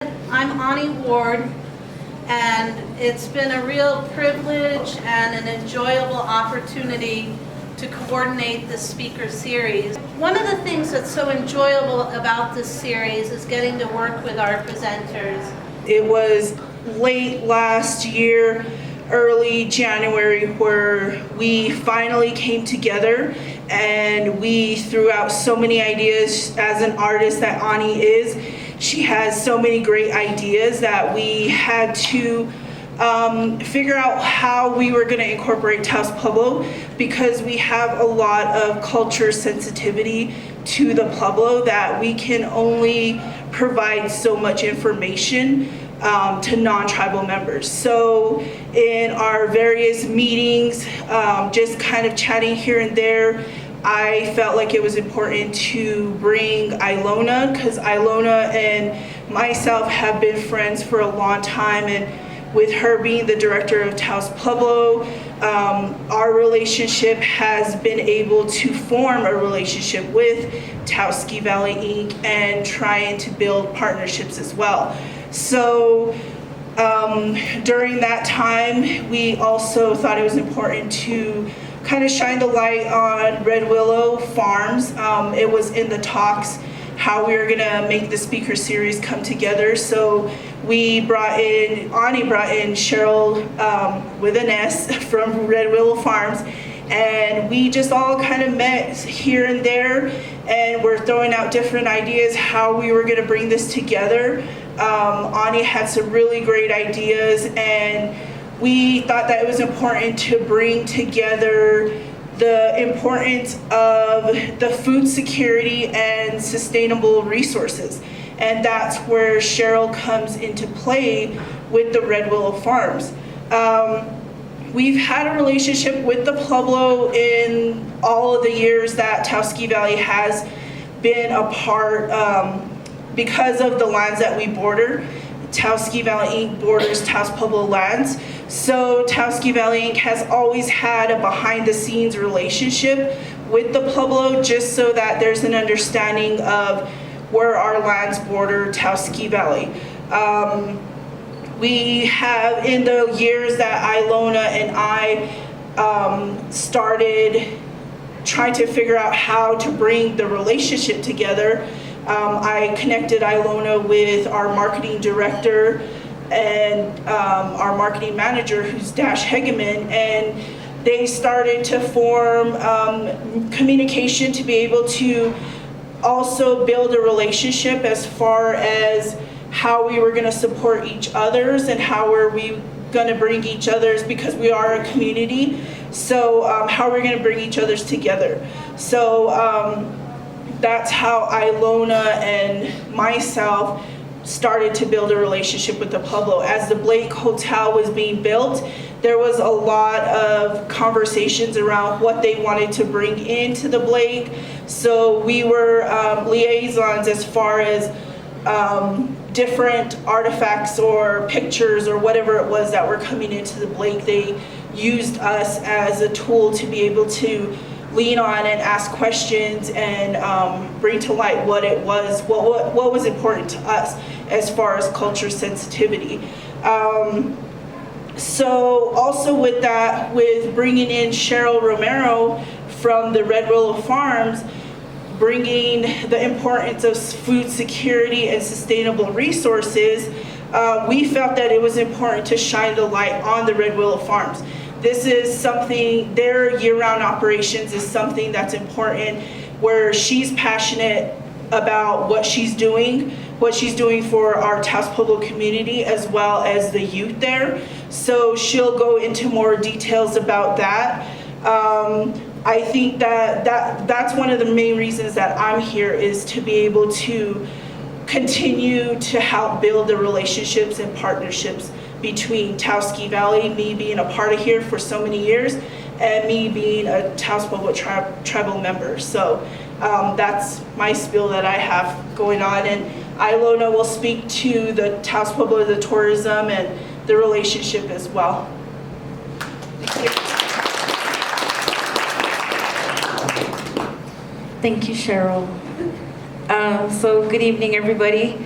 I'm Anee Ward, and it's been a real privilege and an enjoyable opportunity to coordinate this speaker series. One of the things that's so enjoyable about this series is getting to work with our presenters. It was late last year, early January, where we finally came together and we threw out so many ideas. As an artist that Anee is, she has so many great ideas that we had to figure out how we were going to incorporate Taos Pueblo, because we have a lot of culture sensitivity to the Pueblo that we can only provide so much information to non-tribal members. So in our various meetings, just kind of chatting here and there, I felt like it was important to bring Ilona, because Ilona and myself have been friends for a long time, and with her being the director of Taos Pueblo, our relationship has been able to form a relationship with Taos Ski Valley Inc. and trying to build partnerships as well. So during that time, we also thought it was important to kind of shine the light on Red Willow Farms. It was in the talks how we were gonna make the speaker series come together. So Anee brought in Sheryl with an S from Red Willow Farms, and we just all kind of met here and there, and we're throwing out different ideas how we were gonna bring this together. Anee had some really great ideas, and we thought that it was important to bring together the importance of the food security and sustainable resources. And that's where Sheryl comes into play with the Red Willow Farms. We've had a relationship with the Pueblo in all of the years that Taos Ski Valley has been a part, because of the lands that we border. Taos Ski Valley Inc. borders Taos Pueblo lands. So Taos Ski Valley Inc. has always had a behind-the-scenes relationship with the Pueblo, just so that there's an understanding of where our lands border Taos Ski Valley. We have, in the years that Ilona and I started trying to figure out how to bring the relationship together, I connected Ilona with our marketing director and our marketing manager, who's Dash Hegeman, and they started to form communication to be able to also build a relationship as far as how we were going to support each other's and how were we going to bring each other's, because we are a community, so how we're going to bring each other's together. So that's how Ilona and myself started to build a relationship with the Pueblo. As the Blake Hotel was being built, there was a lot of conversations around what they wanted to bring into the Blake. So we were liaisons as far as different artifacts or pictures or whatever it was that were coming into the Blake. They used us as a tool to be able to lean on and ask questions and bring to light what it was, what was important to us as far as culture sensitivity. So also with that, with bringing in Cheryl Romero from the Red Willow Farms, bringing the importance of food security and sustainable resources, we felt that it was important to shine the light on the Red Willow Farms. This is something, their year-round operations is something that's important, where she's passionate about what she's doing for our Taos Pueblo community as well as the youth there. So she'll go into more details about that. I think that's one of the main reasons that I'm here, is to be able to continue to help build the relationships and partnerships between Taos Ski Valley, me being a part of here for so many years, and me being a Taos Pueblo tribal member. So that's my spiel that I have going on, and Ilona will speak to the Taos Pueblo, the tourism, and the relationship as well. Thank you. Thank you, Sheryl. So good evening, everybody.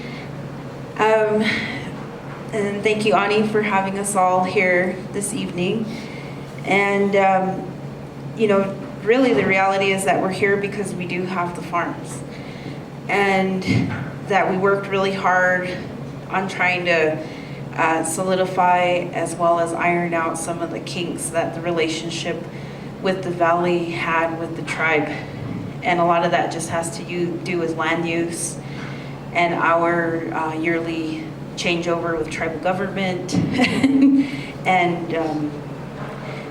And thank you, Anee, for having us all here this evening. And, you know, really the reality is that we're here because we do have the farms. And that we worked really hard on trying to solidify as well as iron out some of the kinks that the relationship with the valley had with the tribe. And a lot of that just has to do with land use and our yearly changeover with tribal government. And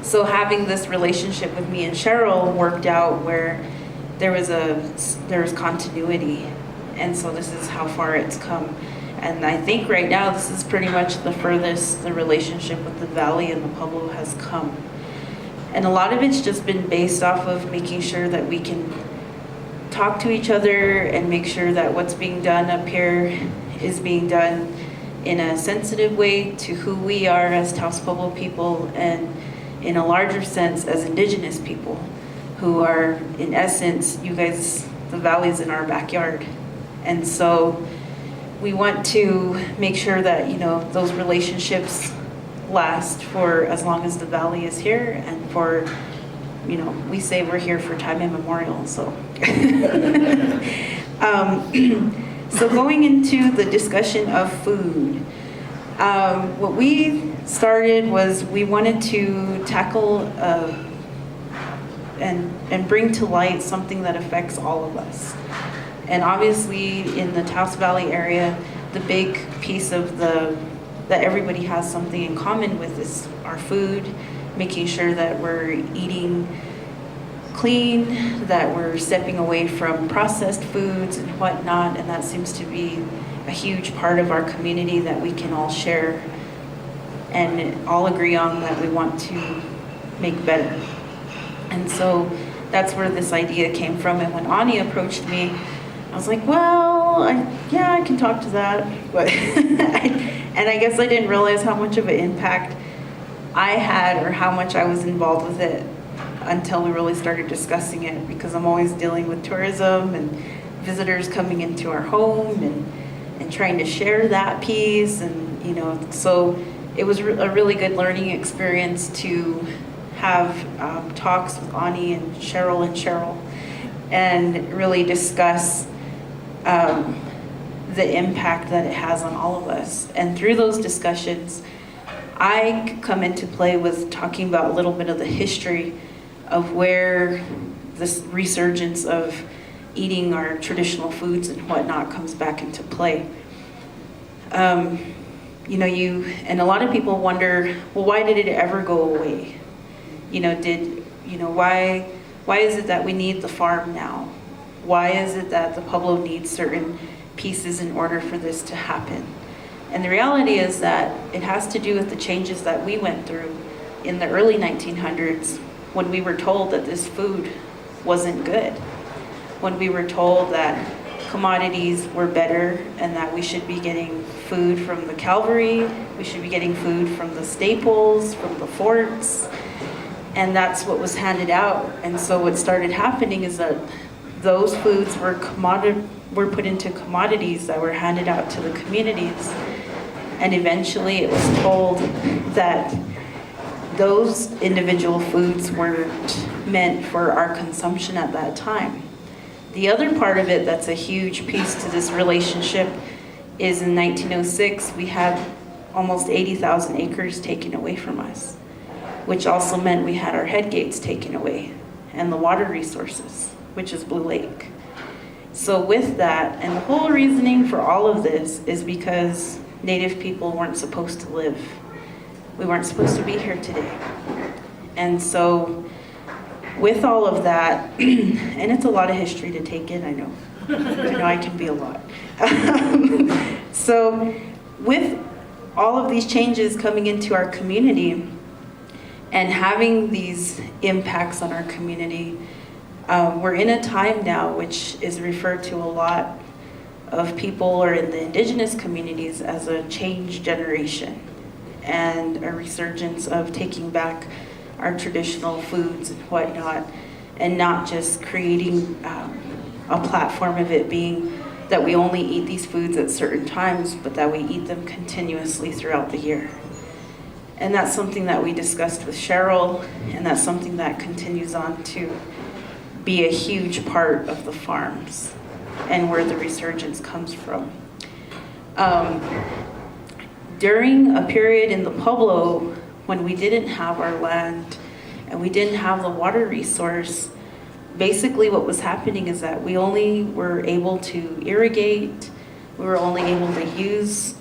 so having this relationship with me and Sheryl worked out where there was continuity. And so this is how far it's come. And I think right now this is pretty much the furthest the relationship with the valley and the Pueblo has come. And a lot of it's just been based off of making sure that we can talk to each other and make sure that what's being done up here is being done in a sensitive way to who we are as Taos Pueblo people, and in a larger sense as Indigenous people who are, in essence, you guys, the valley's in our backyard. And so we want to make sure that, you know, those relationships last for as long as the valley is here, and for, you know, we say we're here for time immemorial, so. So going into the discussion of food, what we started was we wanted to tackle and bring to light something that affects all of us. And obviously in the Taos Valley area, the big piece of that everybody has something in common with is our food, making sure that we're eating clean, that we're stepping away from processed foods and whatnot, and that seems to be a huge part of our community that we can all share and all agree on that we want to make better. And so that's where this idea came from. And when Anee approached me, I was like, well, yeah, I can talk to that. But and I guess I didn't realize how much of an impact I had or how much I was involved with it until we really started discussing it, because I'm always dealing with tourism and visitors coming into our home and trying to share that piece. And, you know, so it was a really good learning experience to have talks with Anee and Sheryl and really discuss the impact that it has on all of us. And through those discussions, I come into play with talking about a little bit of the history of where this resurgence of eating our traditional foods and whatnot comes back into play. You know, and a lot of people wonder, well, why did it ever go away? You know, why is it that we need the farm now? Why is it that the Pueblo needs certain pieces in order for this to happen? And the reality is that it has to do with the changes that we went through in the early 1900s, when we were told that this food wasn't good, when we were told that commodities were better and that we should be getting food from the cavalry, we should be getting food from the staples, from the forts, and that's what was handed out. And so what started happening is that those foods were put into commodities that were handed out to the communities. And eventually it was told that those individual foods weren't meant for our consumption at that time. The other part of it that's a huge piece to this relationship is in 1906, we had almost 80,000 acres taken away from us, which also meant we had our head gates taken away and the water resources, which is Blue Lake. So with that, and the whole reasoning for all of this is because Native people weren't supposed to live. We weren't supposed to be here today. And so with all of that, and it's a lot of history to take in, I know. I know I can be a lot. So with all of these changes coming into our community and having these impacts on our community, we're in a time now which is referred to a lot of people or in the indigenous communities as a change generation and a resurgence of taking back our traditional foods and whatnot, and not just creating a platform of it being that we only eat these foods at certain times, but that we eat them continuously throughout the year. And that's something that we discussed with Sheryl, and that's something that continues on to be a huge part of the farms and where the resurgence comes from. During a period in the Pueblo when we didn't have our land and we didn't have the water resource, basically what was happening is that we only were able to irrigate, we were only able to use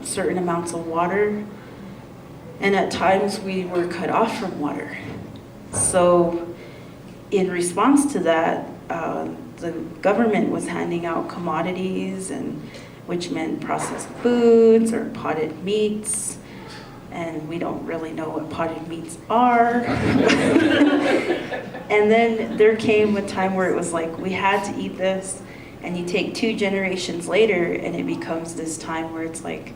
certain amounts of water, and at times we were cut off from water. So in response to that, the government was handing out commodities, and which meant processed foods or potted meats, and we don't really know what potted meats are. And then there came a time where it was like we had to eat this, and you take 2 generations later and it becomes this time where it's like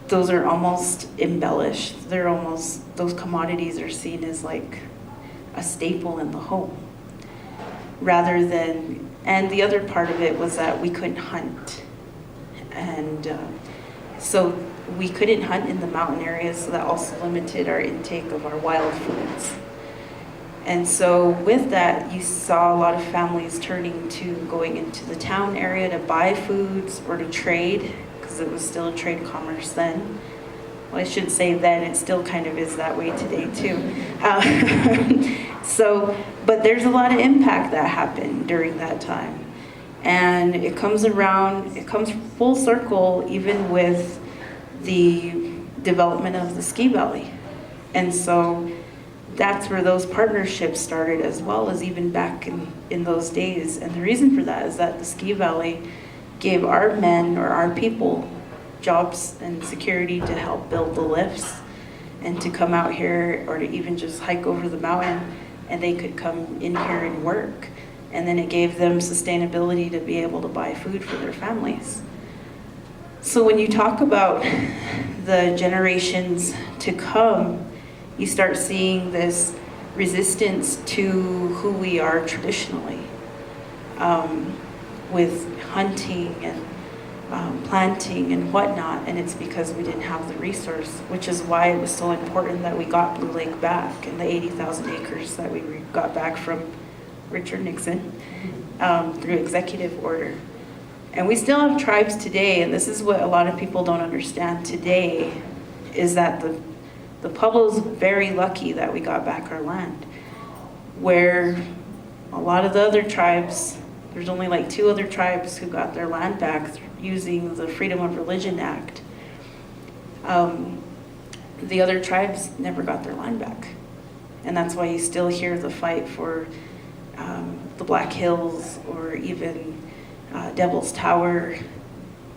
those are almost embellished. They're almost, those commodities are seen as like a staple in the home rather than, and the other part of it was that we couldn't hunt. And so we couldn't hunt in the mountain areas, so that also limited our intake of our wild foods. And so with that, you saw a lot of families turning to going into the town area to buy foods or to trade, because it was still a trade commerce then. Well, I shouldn't say then, it still kind of is that way today too. But there's a lot of impact that happened during that time. And it comes around, it comes full circle even with the development of the ski valley. And so that's where those partnerships started, as well as even back in those days. And the reason for that is that the ski valley gave our men or our people jobs and security to help build the lifts and to come out here or to even just hike over the mountain, and they could come in here and work. And then it gave them sustainability to be able to buy food for their families. So when you talk about the generations to come, you start seeing this resistance to who we are traditionally, with hunting and planting and whatnot, and it's because we didn't have the resource, which is why it was so important that we got Blue Lake back and the 80,000 acres that we got back from Richard Nixon through executive order. And we still have tribes today, and this is what a lot of people don't understand today, is that the Pueblo's very lucky that we got back our land, where a lot of the other tribes, there's only like 2 other tribes who got their land back using the Freedom of Religion Act. The other tribes never got their land back. And that's why you still hear the fight for the Black Hills, or even Devil's Tower,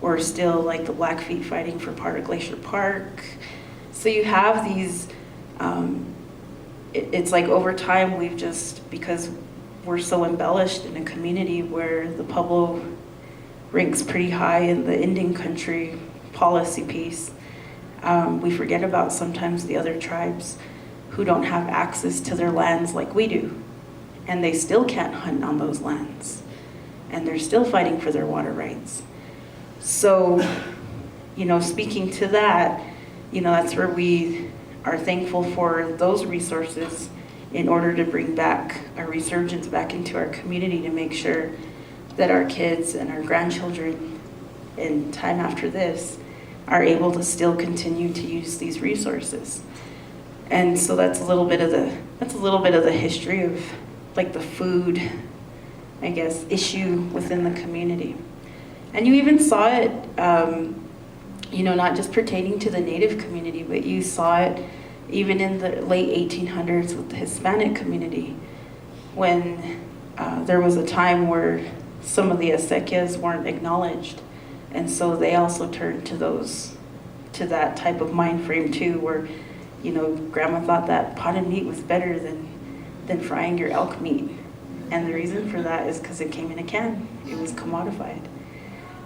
or still like the Blackfeet fighting for part of Glacier Park. So you have these, it's like over time we've just, because we're so embellished in a community where the Pueblo ranks pretty high in the Indian country policy piece, we forget about sometimes the other tribes who don't have access to their lands like we do. And they still can't hunt on those lands. And they're still fighting for their water rights. So, speaking to that, that's where we are thankful for those resources in order to bring back a resurgence back into our community, to make sure that our kids and our grandchildren in time after this are able to still continue to use these resources. And so that's a little bit of the history of like the food, I guess, issue within the community. And you even saw it, not just pertaining to the Native community, but you saw it even in the late 1800s with the Hispanic community, when there was a time where some of the acequias weren't acknowledged. And so they also turned to that type of mind frame too, where, grandma thought that potted meat was better than frying your elk meat. And the reason for that is because it came in a can. It was commodified.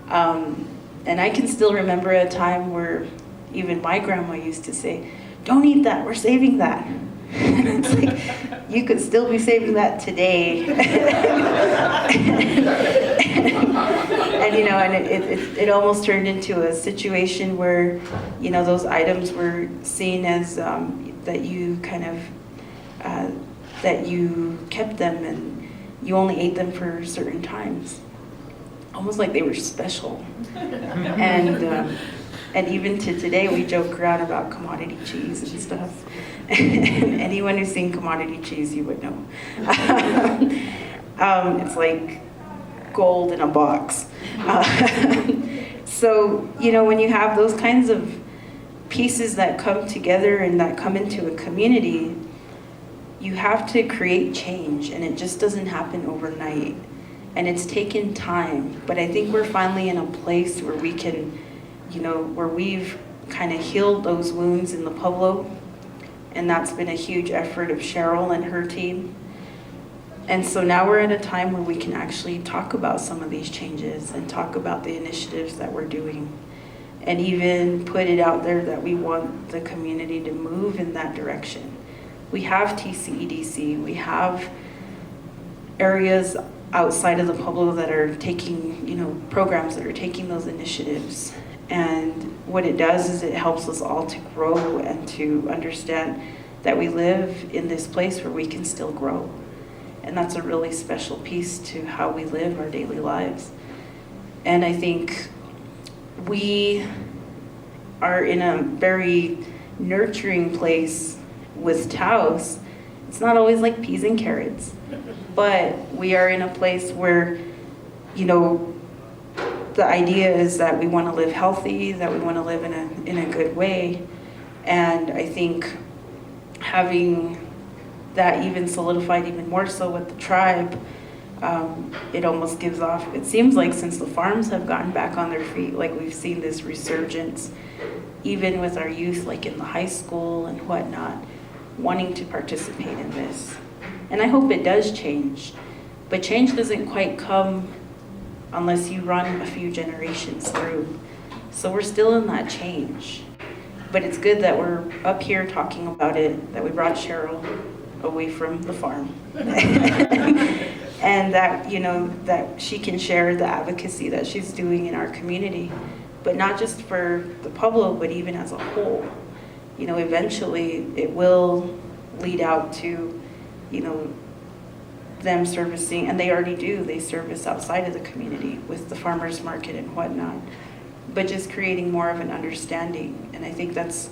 And I can still remember a time where even my grandma used to say, "Don't eat that, we're saving that." And it's like, you could still be saving that today. And, you know, and it almost turned into a situation where, you know, those items were seen as that you kind of, that you kept them and you only ate them for certain times. Almost like they were special. And even to today, we joke around about commodity cheese and stuff. Anyone who's seen commodity cheese, you would know. It's like gold in a box. So, you know, when you have those kinds of pieces that come together and that come into a community, you have to create change, and it just doesn't happen overnight. And it's taken time, but I think we're finally in a place where we can, you know, where we've kind of healed those wounds in the Pueblo, and that's been a huge effort of Sheryl and her team. And so now we're at a time where we can actually talk about some of these changes and talk about the initiatives that we're doing, and even put it out there that we want the community to move in that direction. We have TCEDC, we have areas outside of the Pueblo that are taking, you know, programs that are taking those initiatives. And what it does is it helps us all to grow and to understand that we live in this place where we can still grow. And that's a really special piece to how we live our daily lives. And I think we are in a very nurturing place with Taos. It's not always like peas and carrots, but we are in a place where, you know, the idea is that we want to live healthy, that we want to live in a good way. And I think having that even solidified even more so with the tribe, it almost gives off, it seems like since the farms have gotten back on their feet, like we've seen this resurgence, even with our youth, like in the high school and whatnot, wanting to participate in this. And I hope it does change, but change doesn't quite come unless you run a few generations through. So we're still in that change. But it's good that we're up here talking about it, that we brought Sheryl away from the farm. And that, you know, that she can share the advocacy that she's doing in our community, but not just for the Pueblo, but even as a whole. You know, eventually it will lead out to, you know, them servicing, and they already do, they service outside of the community with the farmers market and whatnot, but just creating more of an understanding. And I think that's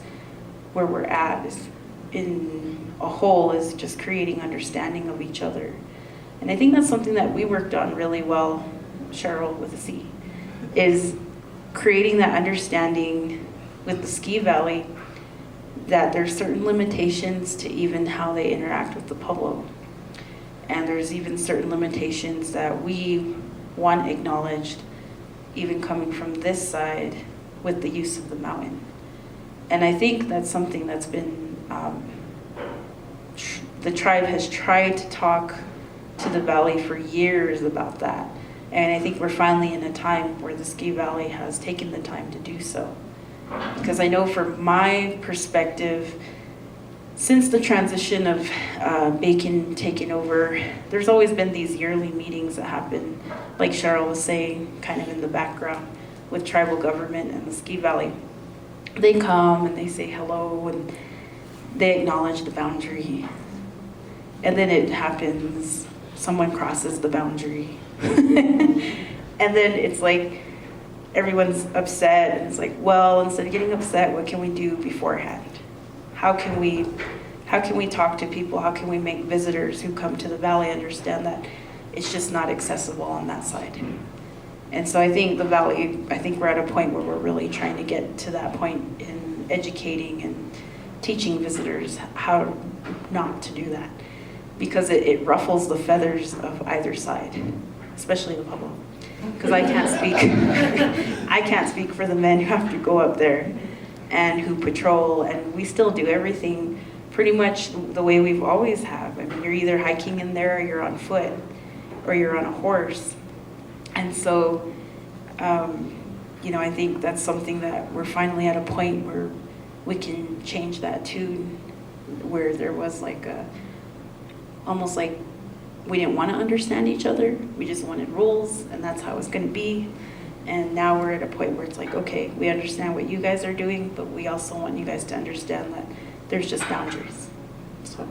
where we're at, is in a whole, is just creating understanding of each other. And I think that's something that we worked on really well, Sheryl with a C, is creating that understanding with the Ski Valley, that there's certain limitations to even how they interact with the Pueblo. And there's even certain limitations that we want acknowledged, even coming from this side with the use of the mountain. And I think that's something that's been, the tribe has tried to talk to the valley for years about that. And I think we're finally in a time where the Ski Valley has taken the time to do so. Because I know from my perspective, since the transition of Bacon taking over, there's always been these yearly meetings that happen, like Sheryl was saying, kind of in the background, with tribal government and the Ski Valley. They come and they say hello and they acknowledge the boundary. And then it happens, someone crosses the boundary. And then it's like, everyone's upset, and it's like, well, instead of getting upset, what can we do beforehand? How can we talk to people? How can we make visitors who come to the valley understand that it's just not accessible on that side? And so I think the valley, I think we're at a point where we're really trying to get to that point in educating and teaching visitors how not to do that, because it ruffles the feathers of either side, especially the Pueblo. Because I can't speak for the men who have to go up there and who patrol, and we still do everything pretty much the way we've always have. I mean, you're either hiking in there, or you're on foot, or you're on a horse. And so, you know, I think that's something that we're finally at a point where we can change that too, where there was like almost like we didn't want to understand each other. We just wanted rules, and that's how it's going to be. And now we're at a point where it's like, okay, we understand what you guys are doing, but we also want you guys to understand that there's just boundaries. So,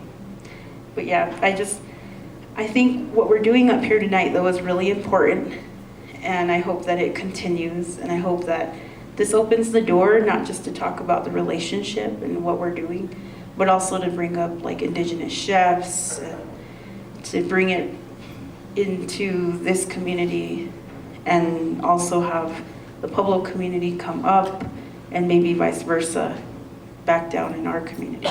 but yeah, I think what we're doing up here tonight, though, is really important, and I hope that it continues, and I hope that this opens the door, not just to talk about the relationship and what we're doing, but also to bring up like Indigenous chefs, and to bring it into this community, and also have the Pueblo community come up, and maybe vice versa, back down in our community.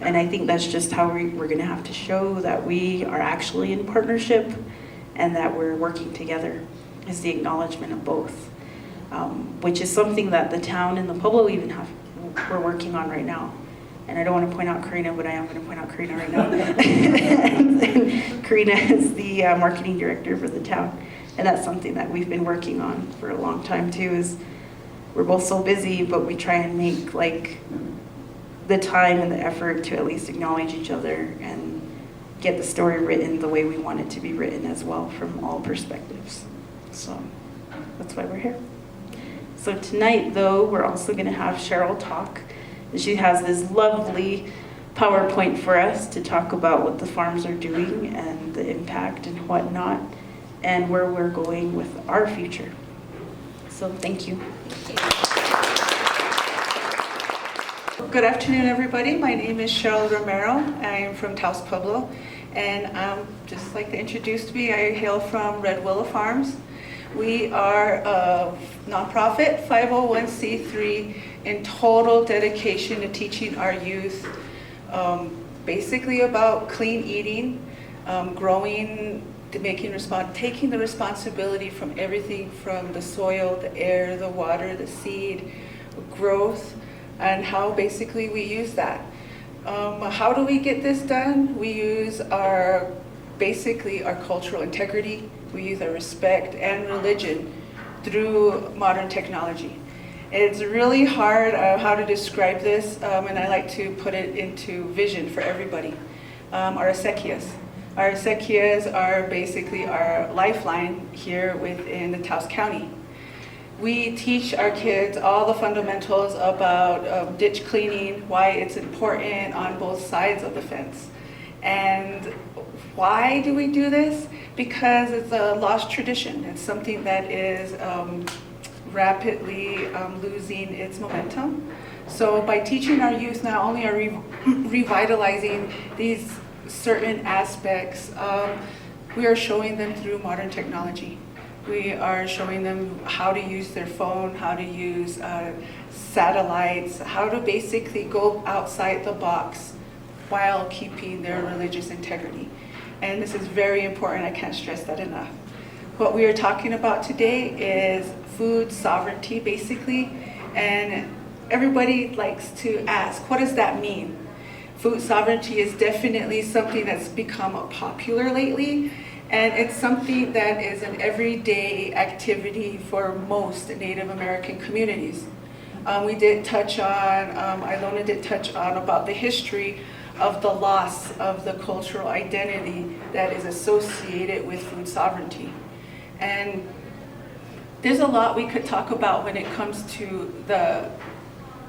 And I think that's just how we're gonna have to show that we are actually in partnership and that we're working together, is the acknowledgement of both, which is something that the town and the Pueblo even we're working on right now. And I don't want to point out Karina, but I am going to point out Karina right now. And Karina is the marketing director for the town. And that's something that we've been working on for a long time too, is we're both so busy, but we try and make like the time and the effort to at least acknowledge each other and get the story written the way we want it to be written as well, from all perspectives. So that's why we're here. So tonight, though, we're also going to have Sheryl talk. She has this lovely PowerPoint for us to talk about what the farms are doing and the impact and whatnot, and where we're going with our future. So thank you. Good afternoon, everybody. My name is Cheryl Romero. I am from Taos, Pueblo, and just like to introduce me, I hail from Red Willow Farms. We are a nonprofit 501c3 in total dedication to teaching our youth basically about clean eating, growing, taking the responsibility from everything from the soil, the air, the water, the seed, growth, and how basically we use that. How do we get this done? We use basically our cultural integrity. We use our respect and religion through modern technology. It's really hard how to describe this, and I like to put it into vision for everybody. Our acequias. Our acequias are basically our lifeline here within the Taos County. We teach our kids all the fundamentals about ditch cleaning, why it's important on both sides of the fence. And why do we do this? Because it's a lost tradition. It's something that is rapidly losing its momentum. So by teaching our youth, not only are we revitalizing these certain aspects, we are showing them through modern technology. We are showing them how to use their phone, how to use satellites, how to basically go outside the box while keeping their religious integrity. And this is very important. I can't stress that enough. What we are talking about today is food sovereignty, basically. And everybody likes to ask, what does that mean? Food sovereignty is definitely something that's become popular lately. And it's something that is an everyday activity for most Native American communities. We did touch on, Ilona did touch on about the history of the loss of the cultural identity that is associated with food sovereignty. And there's a lot we could talk about when it comes to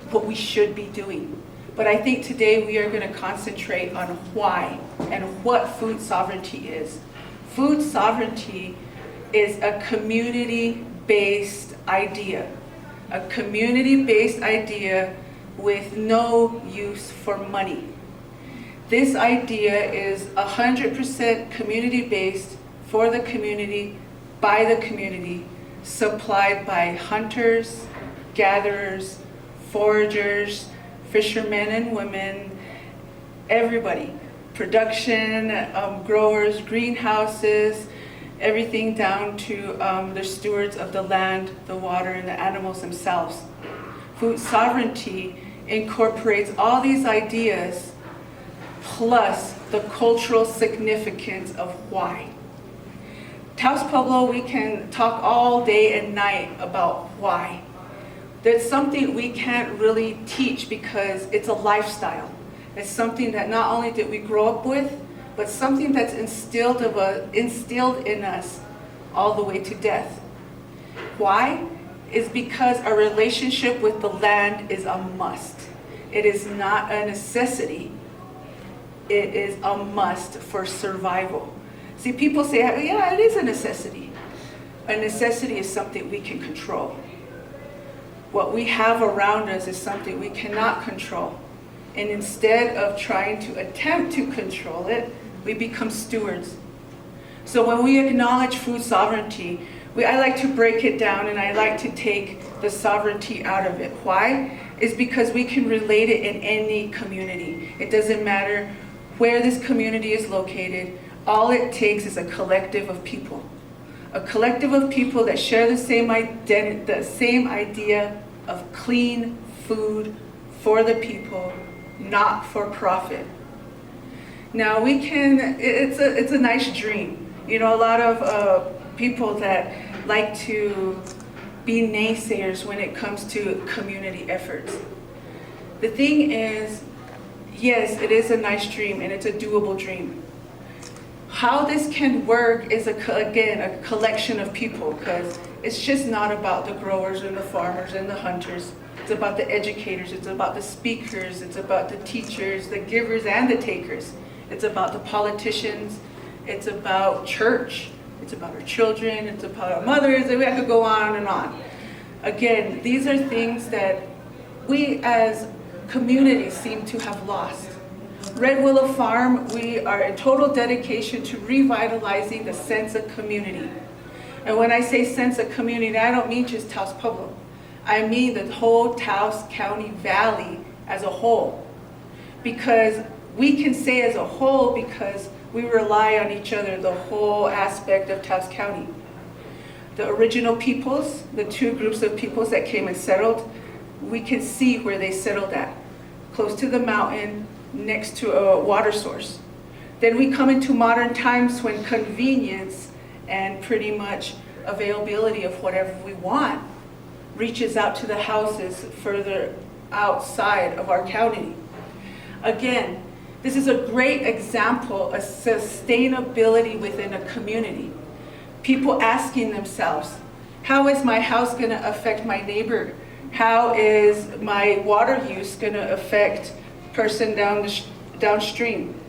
what we should be doing. But I think today we are going to concentrate on why and what food sovereignty is. Food sovereignty is a community-based idea. A community-based idea with no use for money. This idea is 100% community-based, for the community, by the community, supplied by hunters, gatherers, foragers, fishermen and women, everybody. Production, growers, greenhouses, everything down to the stewards of the land, the water, and the animals themselves. Food sovereignty incorporates all these ideas plus the cultural significance of why. Taos Pueblo, we can talk all day and night about why. That's something we can't really teach because it's a lifestyle. It's something that not only did we grow up with, but something that's instilled in us all the way to death. Why? Is because our relationship with the land is a must. It is not a necessity. It is a must for survival. See, people say, yeah, it is a necessity. A necessity is something we can control. What we have around us is something we cannot control. And instead of trying to attempt to control it, we become stewards. So when we acknowledge food sovereignty, I like to break it down, and I like to take the sovereignty out of it. Why? Is because we can relate it in any community. It doesn't matter where this community is located. All it takes is a collective of people. A collective of people that share the same identity, the same idea of clean food for the people, not for profit. Now it's a nice dream. You know, a lot of people that like to be naysayers when it comes to community efforts. The thing is, yes, it is a nice dream and it's a doable dream. How this can work is, again, a collection of people, because it's just not about the growers and the farmers and the hunters. It's about the educators, it's about the speakers, it's about the teachers, the givers and the takers. It's about the politicians, it's about church, it's about our children, it's about our mothers, and I could go on and on. Again, these are things that we as communities seem to have lost. Red Willow Farm, we are in total dedication to revitalizing the sense of community. And when I say sense of community, I don't mean just Taos Pueblo. I mean the whole Taos County Valley as a whole. Because we can say as a whole because we rely on each other, the whole aspect of Taos County. The original peoples, the two groups of peoples that came and settled, we can see where they settled at. Close to the mountain, next to a water source. Then we come into modern times when convenience and pretty much availability of whatever we want reaches out to the houses further outside of our county. Again, this is a great example of sustainability within a community. People asking themselves, how is my house going to affect my neighbor? How is my water use going to affect person downstream?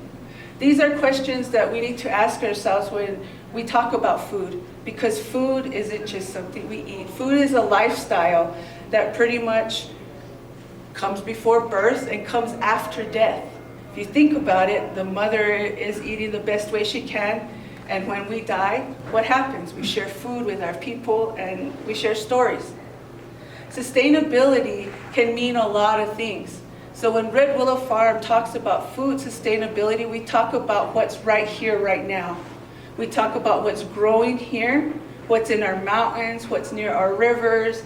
These are questions that we need to ask ourselves when we talk about food, because food isn't just something we eat. Food is a lifestyle that pretty much comes before birth and comes after death. If you think about it, the mother is eating the best way she can, and when we die, what happens? We share food with our people and we share stories. Sustainability can mean a lot of things. So when Red Willow Farm talks about food sustainability, we talk about what's right here, right now. We talk about what's growing here, what's in our mountains, what's near our rivers,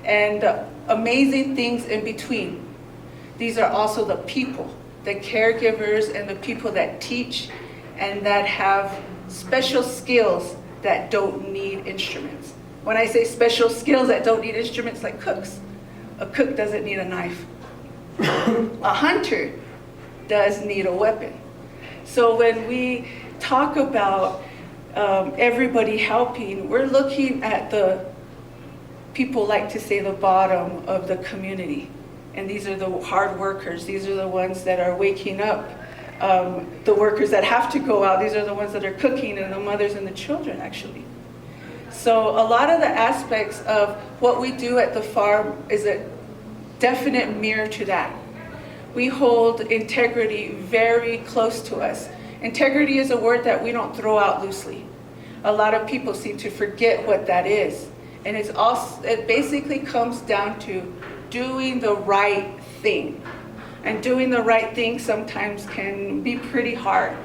and amazing things in between. These are also the people, the caregivers and the people that teach and that have special skills that don't need instruments. When I say special skills that don't need instruments, like cooks, a cook doesn't need a knife. A hunter does need a weapon. So when we talk about everybody helping, we're looking at the people like to say the bottom of the community. And these are the hard workers. These are the ones that are waking up. The workers that have to go out, these are the ones that are cooking, and the mothers and the children, actually. So a lot of the aspects of what we do at the farm is a definite mirror to that. We hold integrity very close to us. Integrity is a word that we don't throw out loosely. A lot of people seem to forget what that is. And it basically comes down to doing the right thing. And doing the right thing sometimes can be pretty hard,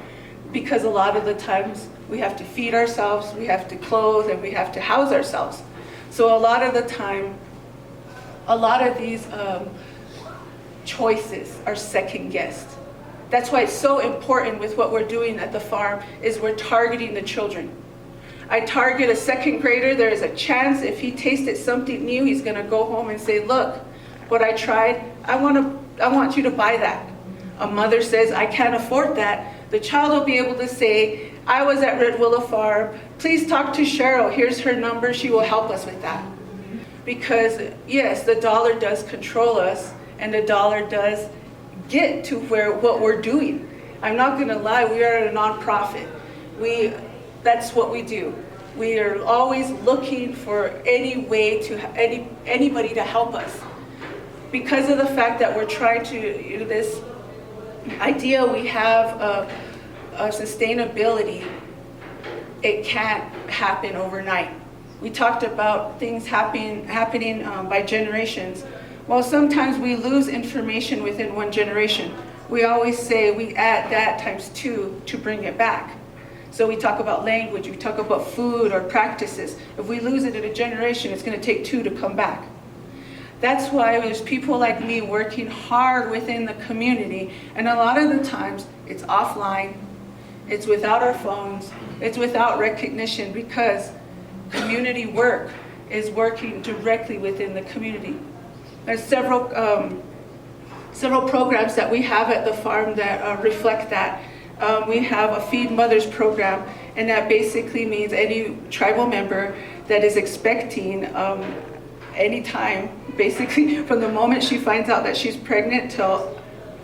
because a lot of the times we have to feed ourselves, we have to clothe, and we have to house ourselves. So a lot of the time, a lot of these choices are second guessed. That's why it's so important with what we're doing at the farm is we're targeting the children. I target a second grader. There is a chance if he tasted something new, he's going to go home and say, look, what I tried, I want you to buy that. A mother says, I can't afford that. The child will be able to say, I was at Red Willow Farm, please talk to Sheryl, here's her number, she will help us with that. Because yes, the dollar does control us, and the dollar does get to what we're doing. I'm not gonna lie, we are a nonprofit. That's what we do. We are always looking for any way to anybody to help us. Because of the fact that we're trying to, this idea we have of sustainability, it can't happen overnight. We talked about things happening by generations. Well, sometimes we lose information within one generation. We always say we add that times 2 to bring it back. So we talk about language, we talk about food or practices. If we lose it in a generation, it's going to take 2 to come back. That's why there's people like me working hard within the community, and a lot of the times it's offline, it's without our phones, it's without recognition, because community work is working directly within the community. There's several programs that we have at the farm that reflect that. We have a Feed Mothers program, and that basically means any tribal member that is expecting anytime, basically from the moment she finds out that she's pregnant till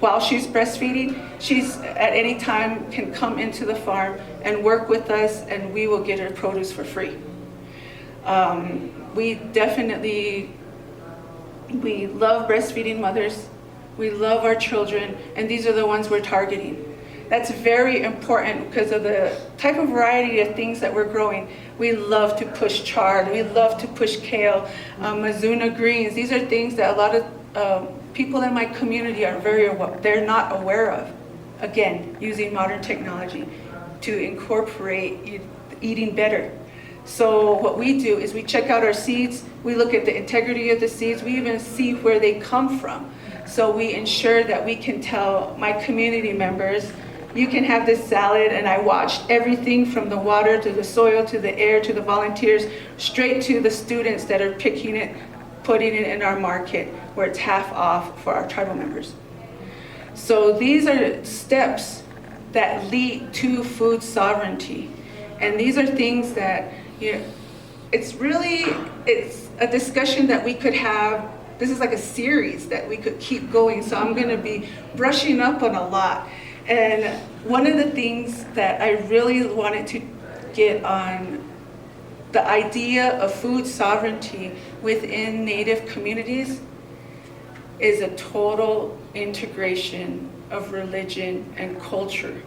while she's breastfeeding, she's at any time can come into the farm and work with us, and we will get her produce for free. We love breastfeeding mothers, we love our children, and these are the ones we're targeting. That's very important because of the type of variety of things that we're growing. We love to push chard, we love to push kale, Mizuna greens. These are things that a lot of people in my community are they're not aware of. Again, using modern technology to incorporate eating better. So what we do is we check out our seeds, we look at the integrity of the seeds, we even see where they come from. So we ensure that we can tell my community members, you can have this salad, and I watched everything from the water to the soil to the air to the volunteers, straight to the students that are picking it, putting it in our market where it's half off for our tribal members. So these are steps that lead to food sovereignty. And these are things that, it's a discussion that we could have. This is like a series that we could keep going. So I'm gonna be brushing up on a lot. And one of the things that I really wanted to get on, the idea of food sovereignty within Native communities, is a total integration of religion and culture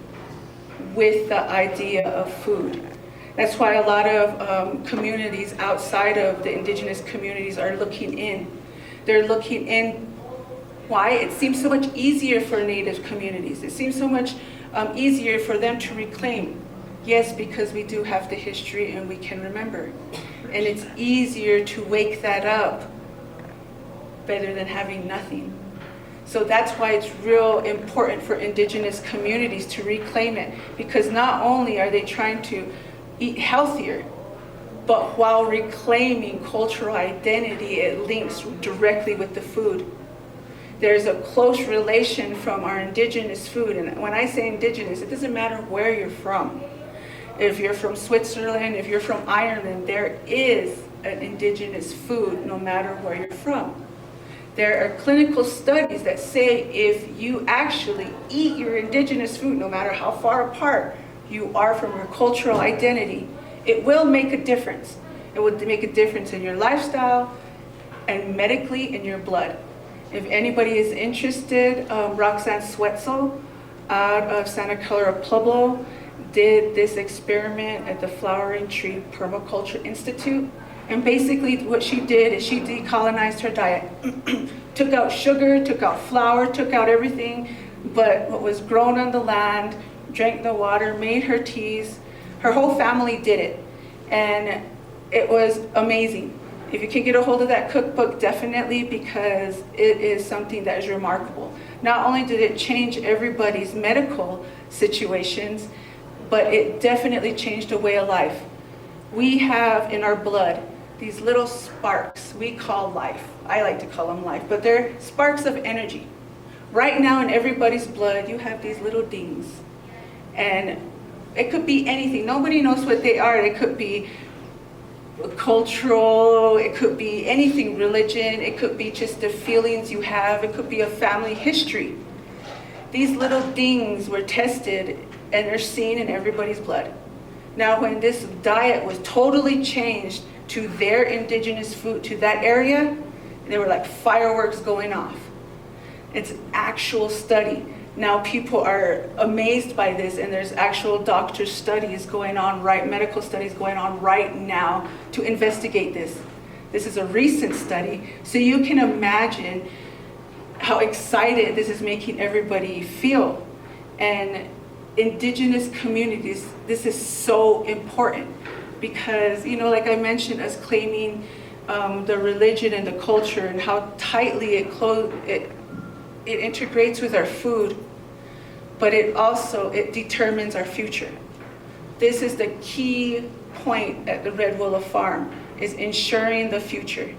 with the idea of food. That's why a lot of communities outside of the indigenous communities are looking in. They're looking in. Why? It seems so much easier for Native communities. It seems so much easier for them to reclaim. Yes, because we do have the history and we can remember. And it's easier to wake that up better than having nothing. So that's why it's real important for indigenous communities to reclaim it, because not only are they trying to eat healthier, but while reclaiming cultural identity, it links directly with the food. There's a close relation from our indigenous food, and when I say indigenous, it doesn't matter where you're from. If you're from Switzerland, if you're from Ireland, there is an indigenous food no matter where you're from. There are clinical studies that say if you actually eat your indigenous food, no matter how far apart you are from your cultural identity, it will make a difference. It would make a difference in your lifestyle and medically in your blood. If anybody is interested, Roxanne Swetzel out of Santa Clara Pueblo did this experiment at the Flowering Tree Permaculture Institute. And basically what she did is she decolonized her diet. Took out sugar, took out flour, took out everything but what was grown on the land, drank the water, made her teas. Her whole family did it. And it was amazing. If you can get a hold of that cookbook, definitely, because it is something that is remarkable. Not only did it change everybody's medical situations, but it definitely changed a way of life. We have in our blood these little sparks we call life. I like to call them life, but they're sparks of energy. Right now in everybody's blood, you have these little dings. And it could be anything. Nobody knows what they are. It could be cultural, it could be anything, religion, it could be just the feelings you have, it could be a family history. These little things were tested and they're seen in everybody's blood. Now when this diet was totally changed to their indigenous food, to that area, there were like fireworks going off. It's actual study. Now people are amazed by this, and there's actual doctor studies going on, medical studies going on right now to investigate this. This is a recent study, so you can imagine how excited this is making everybody feel. And indigenous communities, this is so important because, you know, like I mentioned, us claiming the religion and the culture and how tightly it integrates with our food, but it determines our future. This is the key point at the Red Willow Farm, is ensuring the future.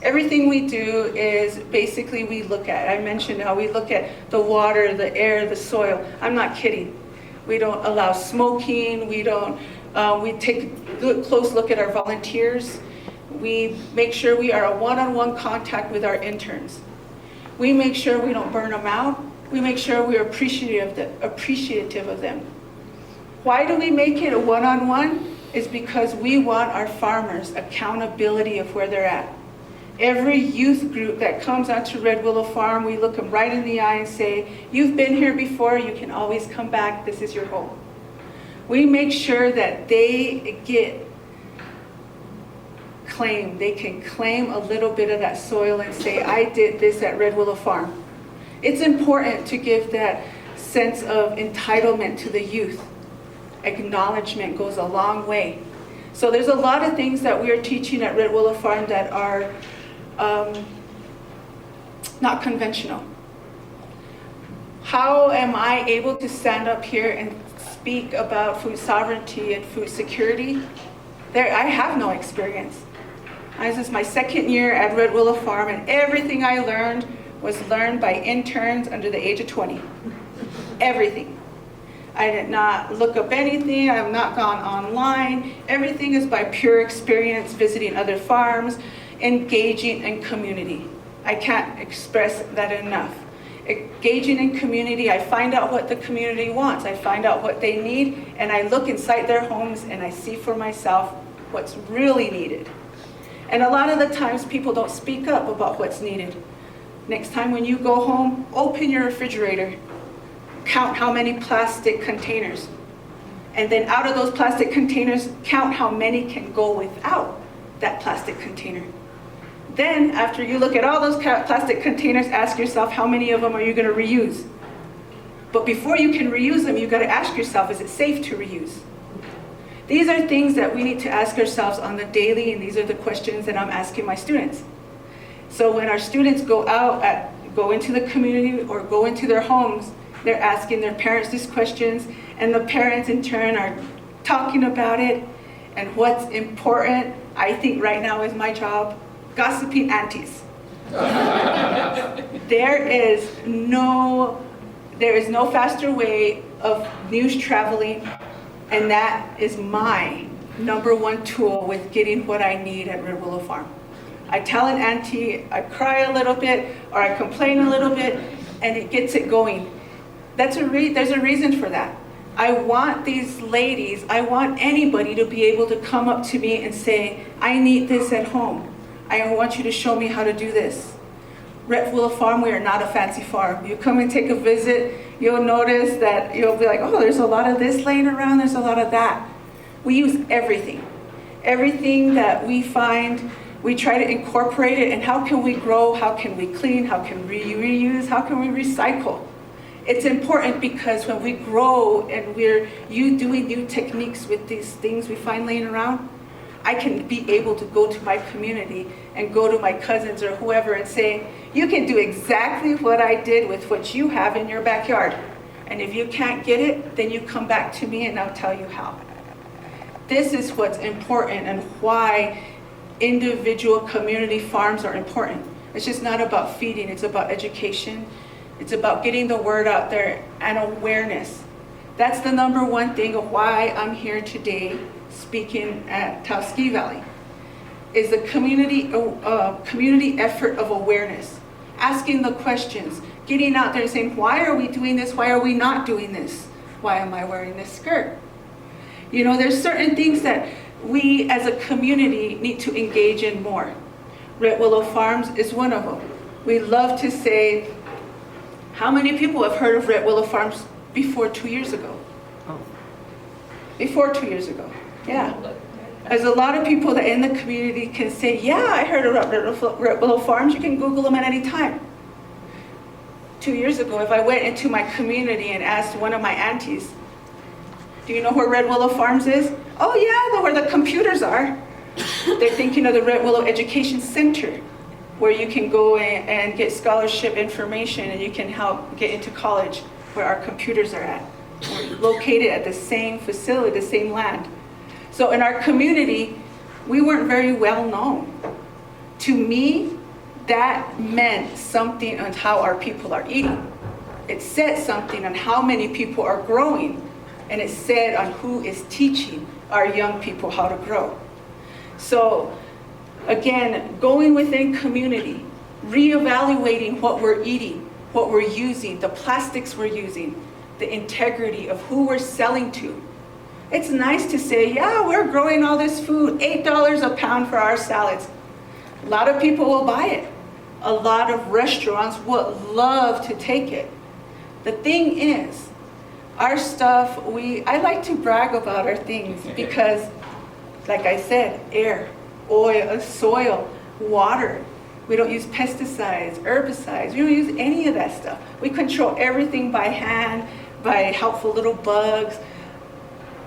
Everything we do is basically I mentioned how we look at the water, the air, the soil. I'm not kidding. We don't allow smoking, we take a close look at our volunteers. We make sure we are a one-on-one contact with our interns. We make sure we don't burn them out. We make sure we're appreciative of them. Why do we make it a one-on-one? It's because we want our farmers accountability of where they're at. Every youth group that comes onto Red Willow Farm, we look them right in the eye and say, you've been here before, you can always come back, this is your home. We make sure that they can claim a little bit of that soil and say, I did this at Red Willow Farm. It's important to give that sense of entitlement to the youth. Acknowledgement goes a long way. So there's a lot of things that we are teaching at Red Willow Farm that are not conventional. How am I able to stand up here and speak about food sovereignty and food security? I have no experience. This is my second year at Red Willow Farm, and everything I learned was learned by interns under the age of 20. Everything. I did not look up anything, I have not gone online. Everything is by pure experience, visiting other farms, engaging in community. I can't express that enough. Engaging in community, I find out what the community wants, I find out what they need, and I look inside their homes and I see for myself what's really needed. And a lot of the times people don't speak up about what's needed. Next time when you go home, open your refrigerator. Count how many plastic containers. And then out of those plastic containers, count how many can go without that plastic container. Then, after you look at all those plastic containers, ask yourself how many of them are you going to reuse. But before you can reuse them, you've got to ask yourself, is it safe to reuse? These are things that we need to ask ourselves on the daily, and these are the questions that I'm asking my students. So when our students go into the community or go into their homes, they're asking their parents these questions, and the parents in turn are talking about it. And what's important, I think right now is my job, gossiping aunties. There is no faster way of news traveling, and that is my number one tool with getting what I need at Red Willow Farm. I tell an auntie, I cry a little bit, or I complain a little bit, and it gets it going. There's a reason for that. I want these ladies, I want anybody to be able to come up to me and say, I need this at home. I want you to show me how to do this. Red Willow Farm, we are not a fancy farm. You come and take a visit, you'll notice that you'll be like, oh, there's a lot of this laying around, there's a lot of that. We use everything. Everything that we find, we try to incorporate it, and how can we grow, how can we clean, how can we reuse, how can we recycle? It's important because when we grow and we're doing new techniques with these things we find laying around, I can be able to go to my community and go to my cousins or whoever and say, you can do exactly what I did with what you have in your backyard. And if you can't get it, then you come back to me and I'll tell you how. This is what's important and why individual community farms are important. It's just not about feeding, it's about education. It's about getting the word out there and awareness. That's the number one thing of why I'm here today speaking at Taos Ski Valley, is the community effort of awareness, asking the questions, getting out there and saying, why are we doing this? Why are we not doing this? Why am I wearing this skirt? You know, there's certain things that we as a community need to engage in more. Red Willow Farms is one of them. We love to say, how many people have heard of Red Willow Farms before 2 years ago? Before 2 years ago, yeah. There's a lot of people that in the community can say, yeah, I heard about Red Willow Farms. You can Google them at any time. 2 years ago, if I went into my community and asked one of my aunties, do you know where Red Willow Farms is? Oh yeah, where the computers are. They're thinking of the Red Willow Education Center, where you can go and get scholarship information and you can help get into college, where our computers are at. We're located at the same facility, the same land. So in our community, we weren't very well known. To me, that meant something on how our people are eating. It said something on how many people are growing, and it said on who is teaching our young people how to grow. So again, going within community, reevaluating what we're eating, what we're using, the plastics we're using, the integrity of who we're selling to. It's nice to say, yeah, we're growing all this food, $8 a pound for our salads. A lot of people will buy it. A lot of restaurants would love to take it. The thing is, our stuff, I like to brag about our things because, like I said, air, oil, soil, water. We don't use pesticides, herbicides. We don't use any of that stuff. We control everything by hand, by helpful little bugs.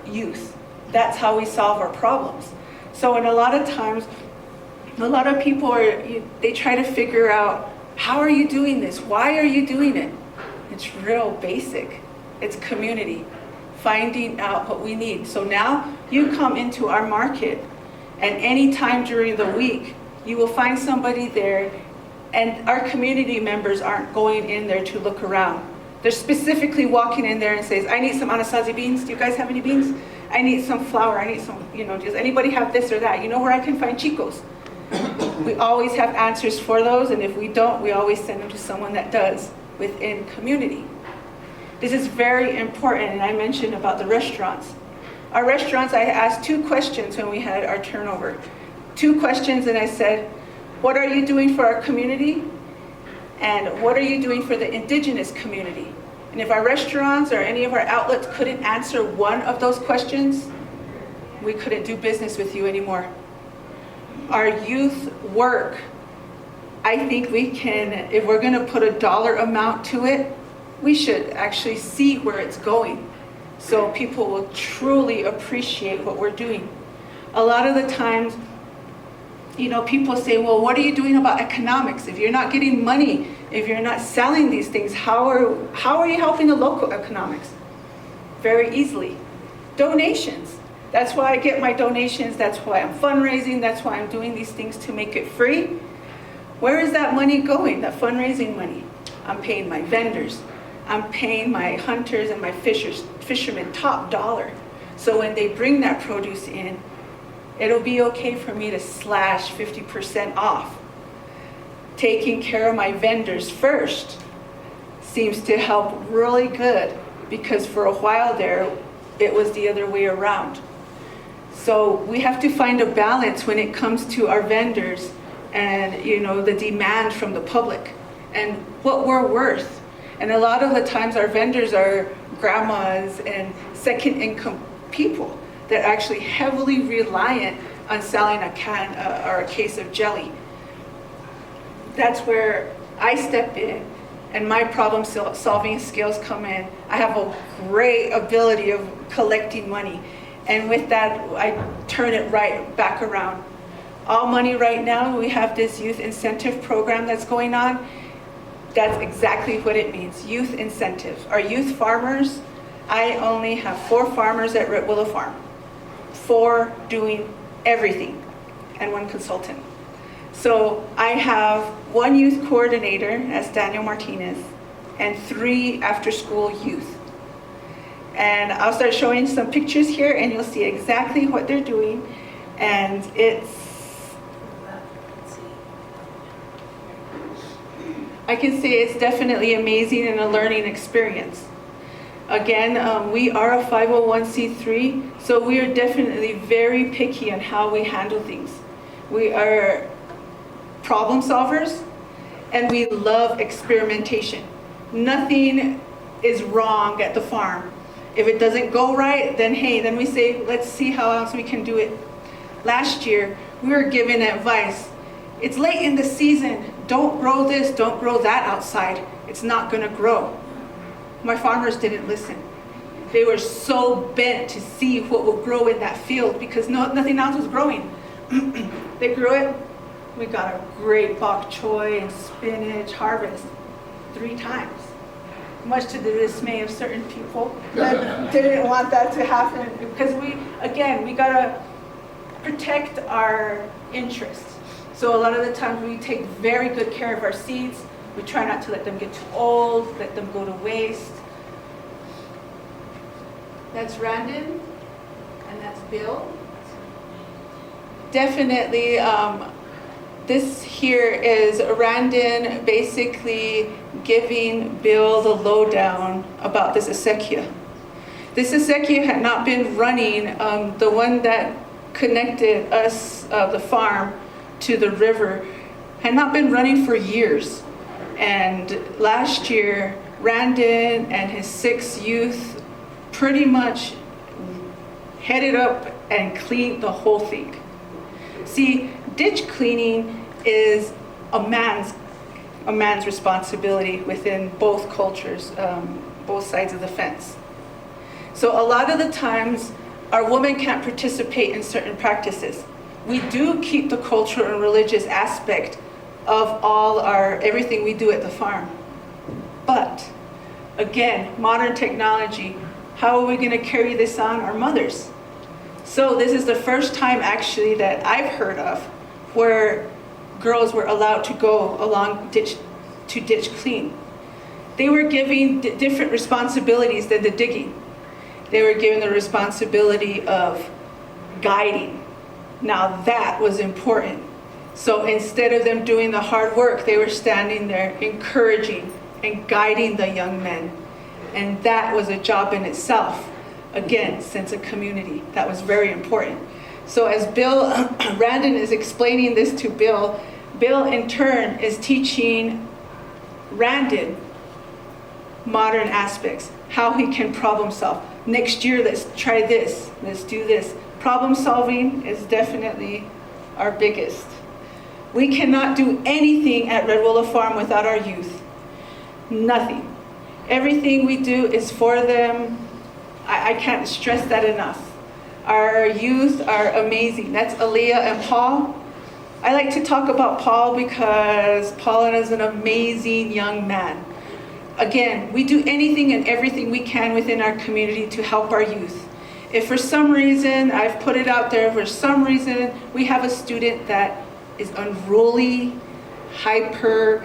Use. That's how we solve our problems. So in a lot of times, a lot of people they try to figure out, how are you doing this? Why are you doing it? It's real basic. It's community, finding out what we need. So now you come into our market, and any time during the week, you will find somebody there, and our community members aren't going in there to look around. They're specifically walking in there and says, I need some anasazi beans. Do you guys have any beans? I need some flour. I need some, does anybody have this or that? You know where I can find chicos? We always have answers for those, and if we don't, we always send them to someone that does within community. This is very important, and I mentioned about the restaurants. Our restaurants, I asked 2 questions when we had our turnover. 2 questions, and I said, what are you doing for our community? And what are you doing for the indigenous community? And if our restaurants or any of our outlets couldn't answer one of those questions, we couldn't do business with you anymore. Our youth work, I think we can, if we're gonna put a dollar amount to it, we should actually see where it's going, so people will truly appreciate what we're doing. A lot of the times, people say, well, what are you doing about economics? If you're not getting money, if you're not selling these things, how are you helping the local economics? Very easily. Donations. That's why I get my donations. That's why I'm fundraising. That's why I'm doing these things, to make it free. Where is that money going, that fundraising money? I'm paying my vendors. I'm paying my hunters and my fishermen top dollar. So when they bring that produce in, it'll be okay for me to slash 50% off. Taking care of my vendors first seems to help really good, because for a while there, it was the other way around. So we have to find a balance when it comes to our vendors and the demand from the public and what we're worth. And a lot of the times our vendors are grandmas and second income people that are actually heavily reliant on selling a can or a case of jelly. That's where I step in and my problem solving skills come in. I have a great ability of collecting money. And with that, I turn it right back around. All money right now, we have this youth incentive program that's going on. That's exactly what it means, youth incentive. Our youth farmers, I only have 4 farmers at Red Willow Farm. 4 doing everything, and 1 consultant. So I have 1 youth coordinator, that's Daniel Martinez, and 3 after-school youth. And I'll start showing some pictures here and you'll see exactly what they're doing. And I can say it's definitely amazing and a learning experience. Again, we are a 501c3, so we are definitely very picky on how we handle things. We are problem solvers, and we love experimentation. Nothing is wrong at the farm. If it doesn't go right, then hey, then we say, let's see how else we can do it. Last year, we were given advice. It's late in the season. Don't grow this, don't grow that outside. It's not gonna grow. My farmers didn't listen. They were so bent to see what would grow in that field because nothing else was growing. They grew it. We got a great bok choy and spinach harvest 3 times. Much to the dismay of certain people that didn't want that to happen because we gotta protect our interests. So a lot of the times we take very good care of our seeds. We try not to let them get too old, let them go to waste. That's Randon, and that's Bill. Definitely, this here is Randon basically giving Bill the lowdown about this acequia. This acequia had not been running, the one that connected us, the farm, to the river, had not been running for years. And last year, Randon and his 6 youth pretty much headed up and cleaned the whole thing. See, ditch cleaning is a man's responsibility within both cultures, both sides of the fence. So a lot of the times, our women can't participate in certain practices. We do keep the cultural and religious aspect of everything we do at the farm. But again, modern technology, how are we going to carry this on? Our mothers. So this is the first time actually that I've heard of where girls were allowed to go along ditch clean. They were given different responsibilities than the digging. They were given the responsibility of guiding. Now that was important. So instead of them doing the hard work, they were standing there encouraging and guiding the young men. And that was a job in itself. Again, sense of community. That was very important. So as Randon is explaining this to Bill, Bill in turn is teaching Randon modern aspects, how he can problem solve. Next year, let's try this, let's do this. Problem solving is definitely our biggest. We cannot do anything at Red Willow Farm without our youth. Nothing. Everything we do is for them. I can't stress that enough. Our youth are amazing. That's Aaliyah and Paul. I like to talk about Paul because Paul is an amazing young man. Again, we do anything and everything we can within our community to help our youth. If for some reason, I've put it out there, for some reason we have a student that is unruly, hyper,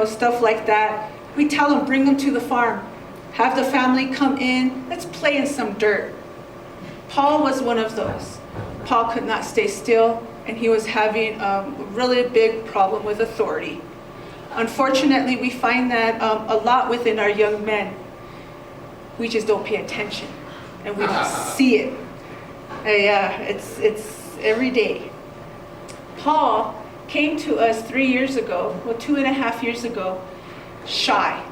stuff like that, we tell them, bring them to the farm. Have the family come in, let's play in some dirt. Paul was one of those. Paul could not stay still, and he was having a really big problem with authority. Unfortunately, we find that a lot within our young men. We just don't pay attention, and we don't see it. Yeah, it's every day. Paul came to us 3 years ago, 2.5 years ago, shy.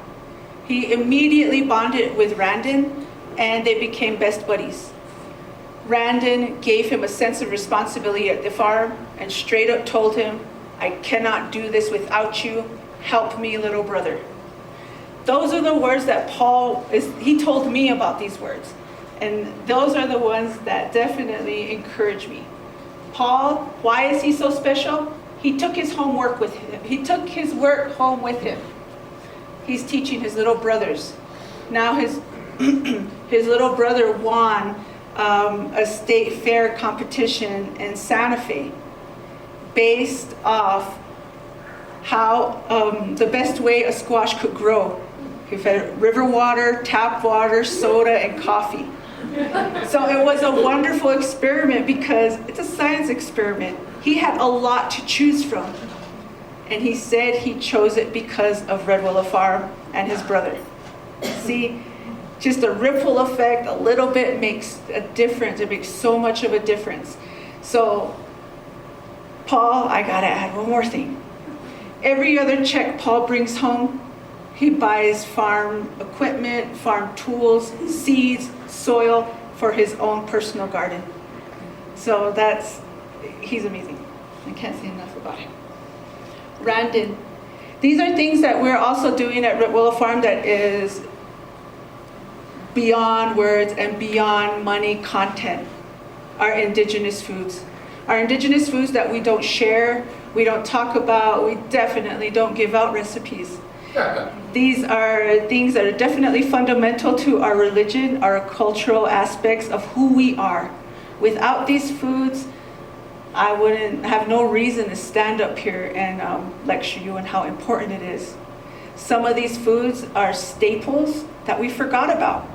He immediately bonded with Randon, and they became best buddies. Randon gave him a sense of responsibility at the farm and straight up told him, I cannot do this without you. Help me, little brother. Those are the words that he told me about these words. And those are the ones that definitely encourage me. Paul, why is he so special? He took his homework with him. He took his work home with him. He's teaching his little brothers. Now his little brother won a state fair competition in Santa Fe based off how the best way a squash could grow. He fed river water, tap water, soda, and coffee. So it was a wonderful experiment because it's a science experiment. He had a lot to choose from. And he said he chose it because of Red Willow Farm and his brother. See, just a ripple effect, a little bit makes a difference. It makes so much of a difference. So, Paul, I gotta add one more thing. Every other check Paul brings home, he buys farm equipment, farm tools, seeds, soil for his own personal garden. So he's amazing. I can't say enough about him. Randon. These are things that we're also doing at Red Willow Farm that is beyond words and beyond money content. Our indigenous foods. Our indigenous foods that we don't share, we don't talk about, we definitely don't give out recipes. These are things that are definitely fundamental to our religion, our cultural aspects of who we are. Without these foods, I wouldn't have no reason to stand up here and lecture you on how important it is. Some of these foods are staples that we forgot about.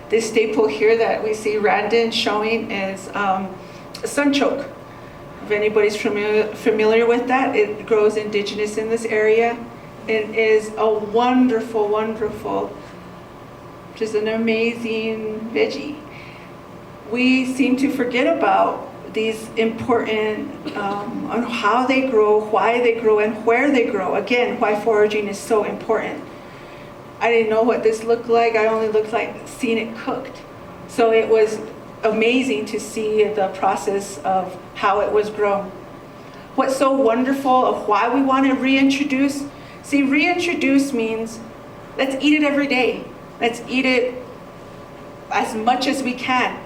This staple here that we see Randon showing is sunchoke. If anybody's familiar with that, it grows indigenous in this area. It is a wonderful, wonderful, just an amazing veggie. We seem to forget about these important on how they grow, why they grow, and where they grow. Again, why foraging is so important. I didn't know what this looked like. I only looked like seeing it cooked. So it was amazing to see the process of how it was grown. What's so wonderful of why we want to reintroduce? See, reintroduce means let's eat it every day. Let's eat it as much as we can.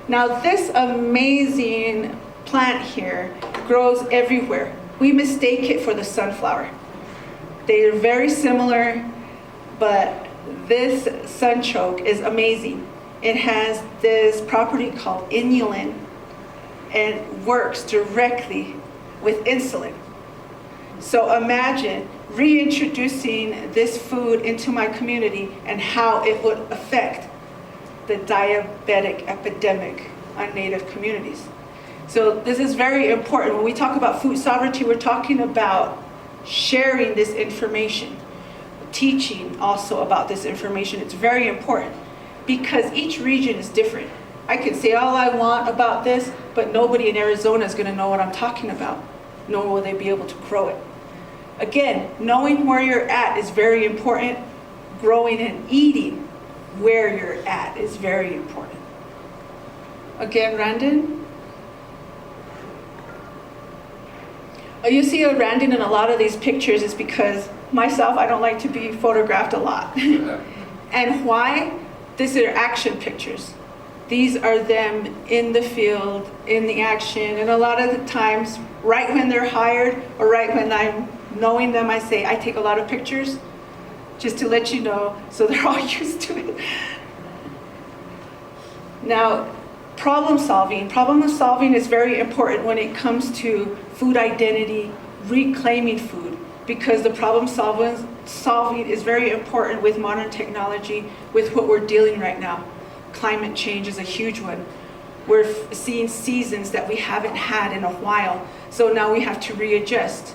Now this amazing plant here grows everywhere. We mistake it for the sunflower. They are very similar, but this sunchoke is amazing. It has this property called inulin and works directly with insulin. So imagine reintroducing this food into my community and how it would affect the diabetic epidemic on Native communities. So this is very important. When we talk about food sovereignty, we're talking about sharing this information, teaching also about this information. It's very important because each region is different. I can say all I want about this, but nobody in Arizona is going to know what I'm talking about, nor will they be able to grow it. Again, knowing where you're at is very important. Growing and eating where you're at is very important. Again, Randon. You see a Randon in a lot of these pictures is because myself, I don't like to be photographed a lot. And why? These are action pictures. These are them in the field, in the action, and a lot of the times, right when they're hired or right when I'm knowing them, I say, I take a lot of pictures just to let you know, so they're all used to it. Now, problem solving is very important when it comes to food identity, reclaiming food, because the problem solving is very important with modern technology, with what we're dealing right now. Climate change is a huge one. We're seeing seasons that we haven't had in a while, so now we have to readjust.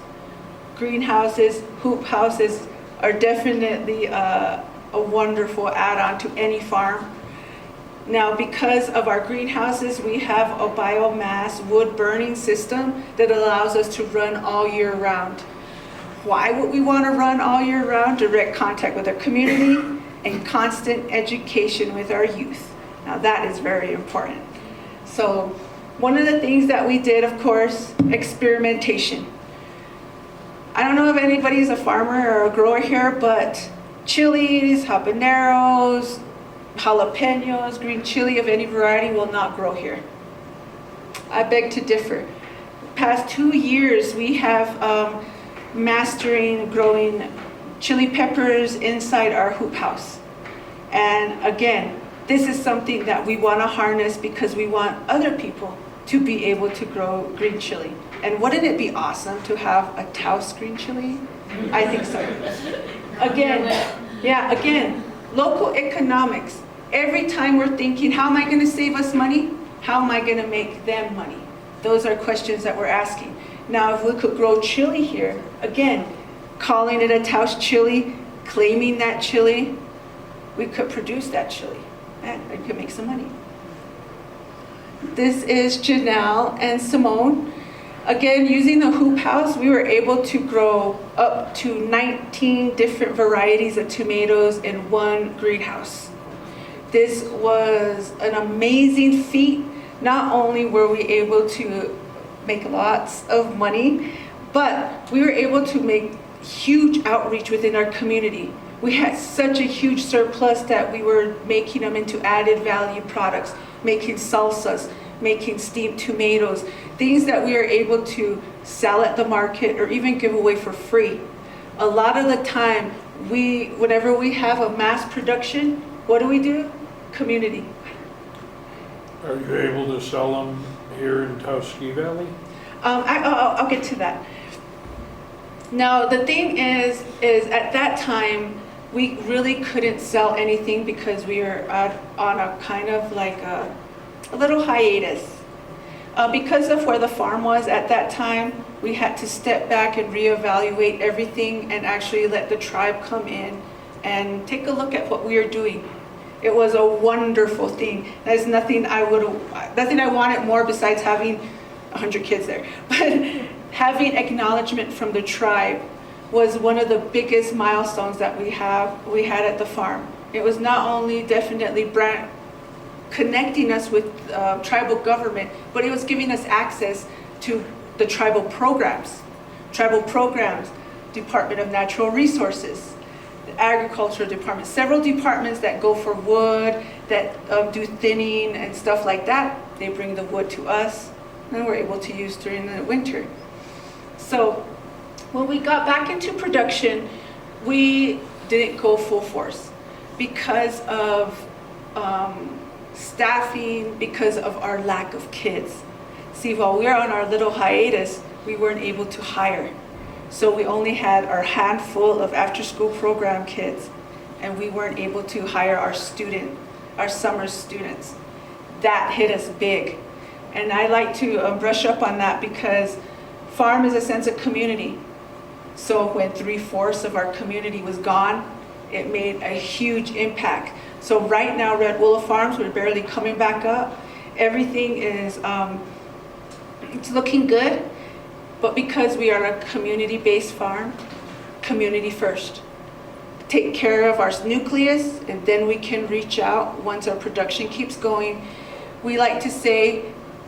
Greenhouses, hoop houses are definitely a wonderful add-on to any farm. Now, because of our greenhouses, we have a biomass wood burning system that allows us to run all year round. Why would we want to run all year round? Direct contact with our community and constant education with our youth. Now that is very important. So one of the things that we did, of course, experimentation. I don't know if anybody's a farmer or a grower here, but chilies, habaneros, jalapenos, green chili of any variety will not grow here. I beg to differ. Past 2 years, we have mastering growing chili peppers inside our hoop house. And again, this is something that we want to harness because we want other people to be able to grow green chili. And wouldn't it be awesome to have a Taos green chili? I think so. Again, Yeah, again, local economics. Every time we're thinking, how am I gonna save us money? How am I gonna make them money? Those are questions that we're asking. Now, if we could grow chili here, again, calling it a Taos chili, claiming that chili, we could produce that chili and we could make some money. This is Janelle and Simone. Again, using the hoop house, we were able to grow up to 19 different varieties of tomatoes in one greenhouse. This was an amazing feat. Not only were we able to make lots of money, but we were able to make huge outreach within our community. We had such a huge surplus that we were making them into added value products, making salsas, making steamed tomatoes, things that we are able to sell at the market or even give away for free. A lot of the time, whenever we have a mass production, what do? Community. Are you able to sell them here in Taos Ski Valley? I'll get to that. Now, the thing is at that time, we really couldn't sell anything because we were on a kind of like a little hiatus. Because of where the farm was at that time, we had to step back and reevaluate everything and actually let the tribe come in and take a look at what we are doing. It was a wonderful thing. There's nothing I wanted more besides having 100 kids there. But having acknowledgement from the tribe was one of the biggest milestones that we had at the farm. It was not only definitely connecting us with tribal government, but it was giving us access to the tribal programs, Department of Natural Resources, the Agriculture Department, several departments that go for wood, that do thinning and stuff like that. They bring the wood to us, and we're able to use during the winter. So when we got back into production, we didn't go full force because of staffing, because of our lack of kids. See, while we were on our little hiatus, we weren't able to hire. So we only had our handful of after-school program kids, and we weren't able to hire our summer students. That hit us big. And I like to brush up on that because farm is a sense of community. So when 3/4 of our community was gone, it made a huge impact. So right now, Red Willow Farms, we're barely coming back up. Everything is, it's looking good, but because we are a community-based farm, community first. Take care of our nucleus, and then we can reach out once our production keeps going. We like to say,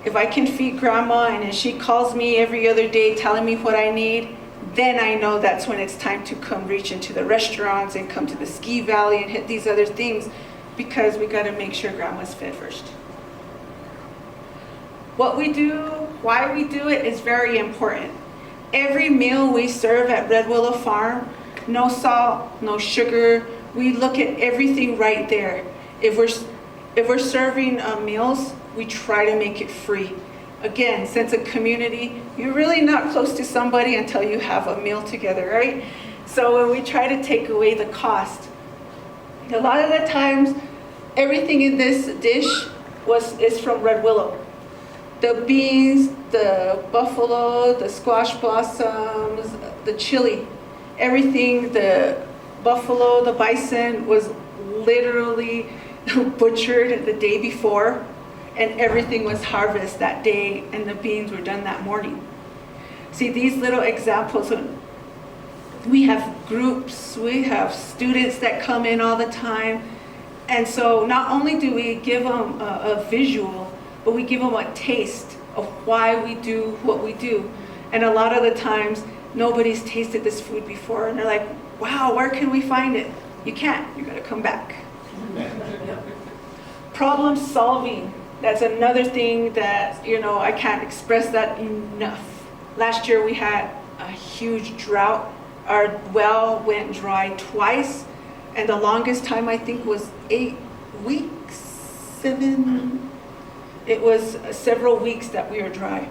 if I can feed grandma and if she calls me every other day telling me what I need, then I know that's when it's time to come reach into the restaurants and come to the ski valley and hit these other things, because we got to make sure grandma's fed first. What we do, why we do it is very important. Every meal we serve at Red Willow Farm, no salt, no sugar. We look at everything right there. If we're serving meals, we try to make it free. Again, sense of community. You're really not close to somebody until you have a meal together, right? So when we try to take away the cost, a lot of the times, everything in this dish is from Red Willow. The beans, the buffalo, the squash blossoms, the chili, everything, the buffalo, the bison was literally butchered the day before, and everything was harvested that day, and the beans were done that morning. See, these little examples, we have groups, we have students that come in all the time, and so not only do we give them a visual, but we give them a taste of why we do what we do. And a lot of the times, nobody's tasted this food before, and they're like, wow, where can we find it? You can't, you gotta come back. Problem solving, that's another thing that, I can't express that enough. Last year we had a huge drought. Our well went dry twice, and the longest time I think was 8 weeks, 7. It was several weeks that we were dry.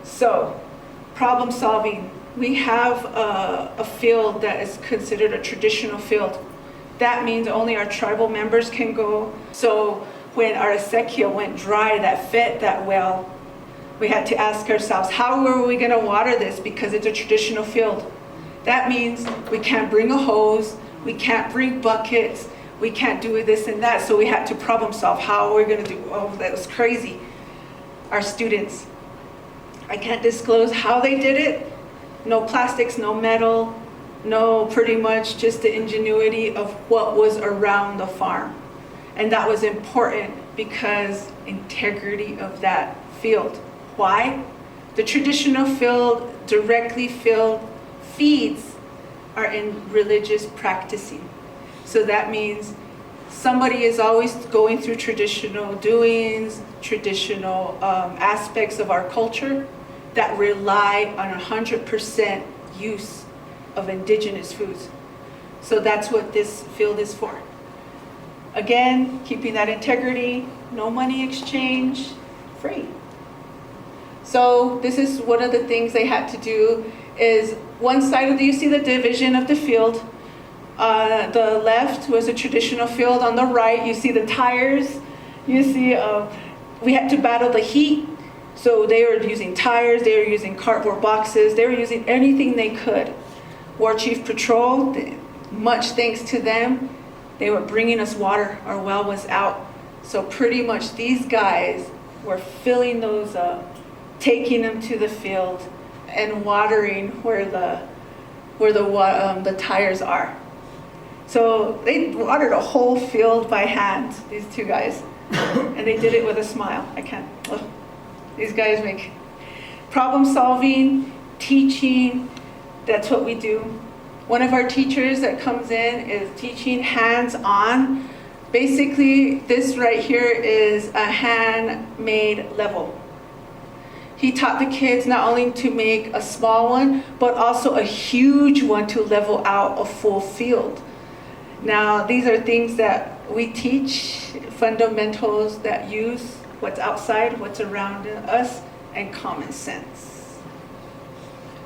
So, problem solving. We have a field that is considered a traditional field. That means only our tribal members can go. So when our acequia went dry that fed that well, we had to ask ourselves, how are we going to water this? Because it's a traditional field. That means we can't bring a hose, we can't bring buckets, we can't do this and that. So we had to problem solve. How are we going to do? Oh, that was crazy. Our students, I can't disclose how they did it. No plastics, no metal, no, pretty much just the ingenuity of what was around the farm. And that was important because integrity of that field. Why? The traditional field, directly filled feeds are in religious practicing. So that means somebody is always going through traditional doings, traditional aspects of our culture that rely on 100% use of indigenous foods. So that's what this field is for. Again, keeping that integrity, no money exchange, free. So this is one of the things they had to do is one side of you see the division of the field. The left was a traditional field. On the right, you see the tires. You see we had to battle the heat. So they were using tires, they were using cardboard boxes, they were using anything they could. War Chief Patrol, much thanks to them, they were bringing us water. Our well was out. So pretty much these guys were filling those up, taking them to the field and watering where the tires are. So they watered a whole field by hand, these two guys. And they did it with a smile. These guys make problem solving, teaching, that's what we do. One of our teachers that comes in is teaching hands-on. Basically, this right here is a handmade level. He taught the kids not only to make a small one, but also a huge one to level out a full field. Now, these are things that we teach, fundamentals that use what's outside, what's around us, and common sense.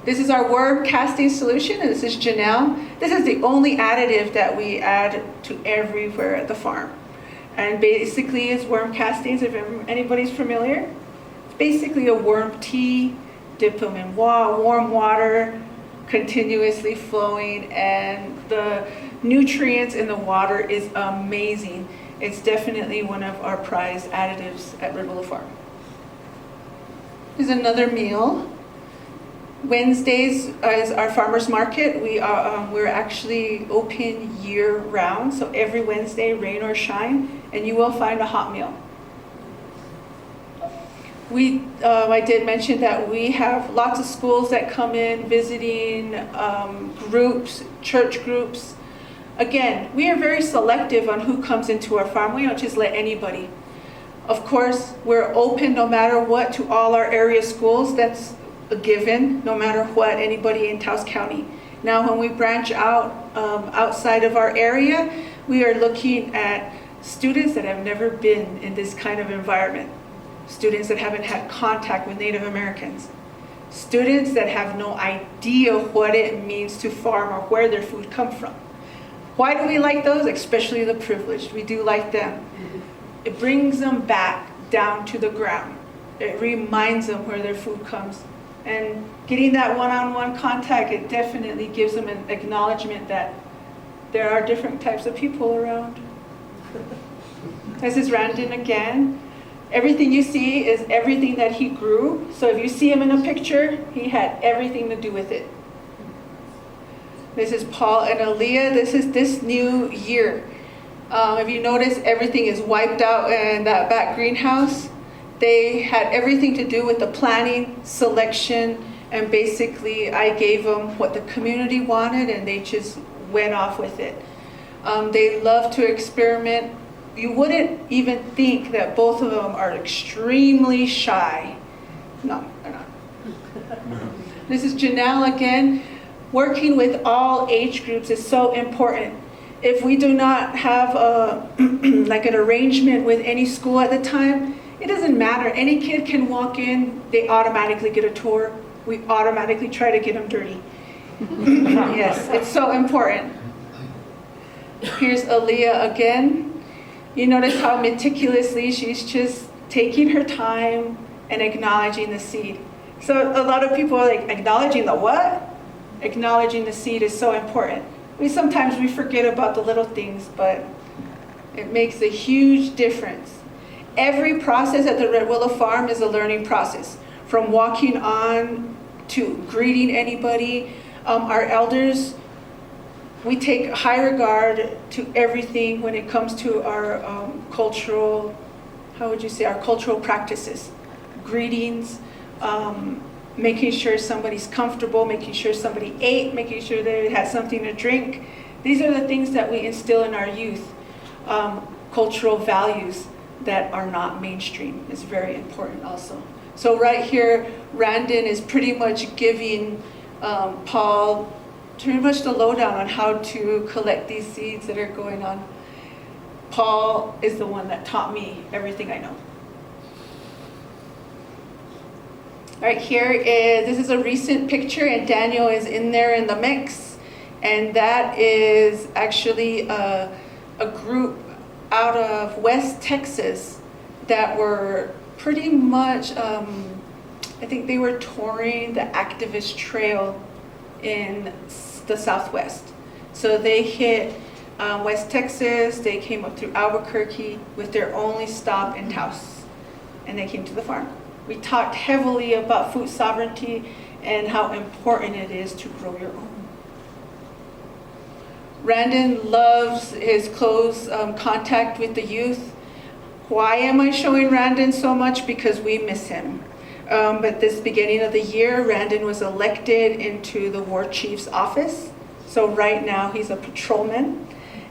This is our worm casting solution, and this is Janelle. This is the only additive that we add to everywhere at the farm. And basically it's worm castings, if anybody's familiar. It's basically a worm tea, dip them in warm water, continuously flowing, and the nutrients in the water is amazing. It's definitely one of our prized additives at Red Willow Farm. Here's another meal. Wednesdays is our farmers market. We're actually open year round, so every Wednesday, rain or shine, and you will find a hot meal. I did mention that we have lots of schools that come in, visiting groups, church groups. Again, we are very selective on who comes into our farm. We don't just let anybody. Of course, we're open no matter what to all our area schools. That's a given, no matter what, anybody in Taos County. Now, when we branch out outside of our area, we are looking at students that have never been in this kind of environment, students that haven't had contact with Native Americans, students that have no idea what it means to farm or where their food comes from. Why do we like those? Especially the privileged. We do like them. It brings them back down to the ground. It reminds them where their food comes. And getting that one-on-one contact, it definitely gives them an acknowledgement that there are different types of people around. This is Randon again. Everything you see is everything that he grew. So if you see him in a picture, he had everything to do with it. This is Paul and Aaliyah. This is this new year. If you notice, everything is wiped out in that back greenhouse. They had everything to do with the planning, selection, and basically I gave them what the community wanted and they just went off with it. They love to experiment. You wouldn't even think that both of them are extremely shy. No, they're not. This is Janelle again. Working with all age groups is so important. If we do not have like an arrangement with any school at the time, it doesn't matter. Any kid can walk in, they automatically get a tour. We automatically try to get them dirty. Yes, it's so important. Here's Aaliyah again. You notice how meticulously she's just taking her time and acknowledging the seed. So a lot of people are like, acknowledging the what? Acknowledging the seed is so important. Sometimes we forget about the little things, but it makes a huge difference. Every process at the Red Willow Farm is a learning process. From walking on to greeting anybody. Our elders, we take high regard to everything when it comes to our cultural, how would you say, our cultural practices. Greetings, making sure somebody's comfortable, making sure somebody ate, making sure they had something to drink. These are the things that we instill in our youth. Cultural values that are not mainstream is very important also. So right here, Randon is pretty much giving Paul pretty much the lowdown on how to collect these seeds that are going on. Paul is the one that taught me everything I know. Right here this is a recent picture, and Daniel is in there in the mix, and that is actually a group out of West Texas that were pretty much, I think they were touring the activist trail in the Southwest. So they hit West Texas, they came up through Albuquerque with their only stop in Taos, and they came to the farm. We talked heavily about food sovereignty and how important it is to grow your own. Randon loves his close contact with the youth. Why am I showing Randon so much? Because we miss him. But this beginning of the year, Randon was elected into the war chief's office. So right now he's a patrolman.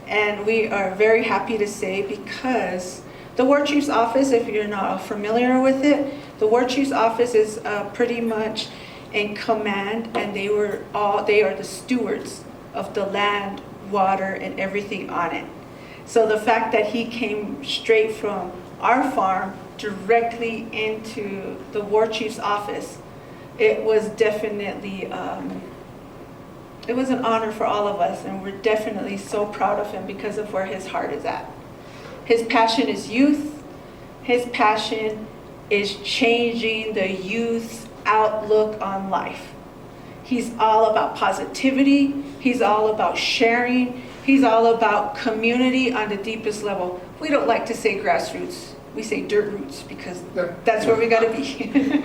And we are very happy to say, because the war chief's office, if you're not familiar with it, the war chief's office is pretty much in command, and they are the stewards of the land, water, and everything on it. So the fact that he came straight from our farm directly into the war chief's office, it was definitely, it was an honor for all of us, and we're definitely so proud of him because of where his heart is at. His passion is youth. His passion is changing the youth's outlook on life. He's all about positivity. He's all about sharing. He's all about community on the deepest level. We don't like to say grassroots. We say dirt roots because that's where we got to be.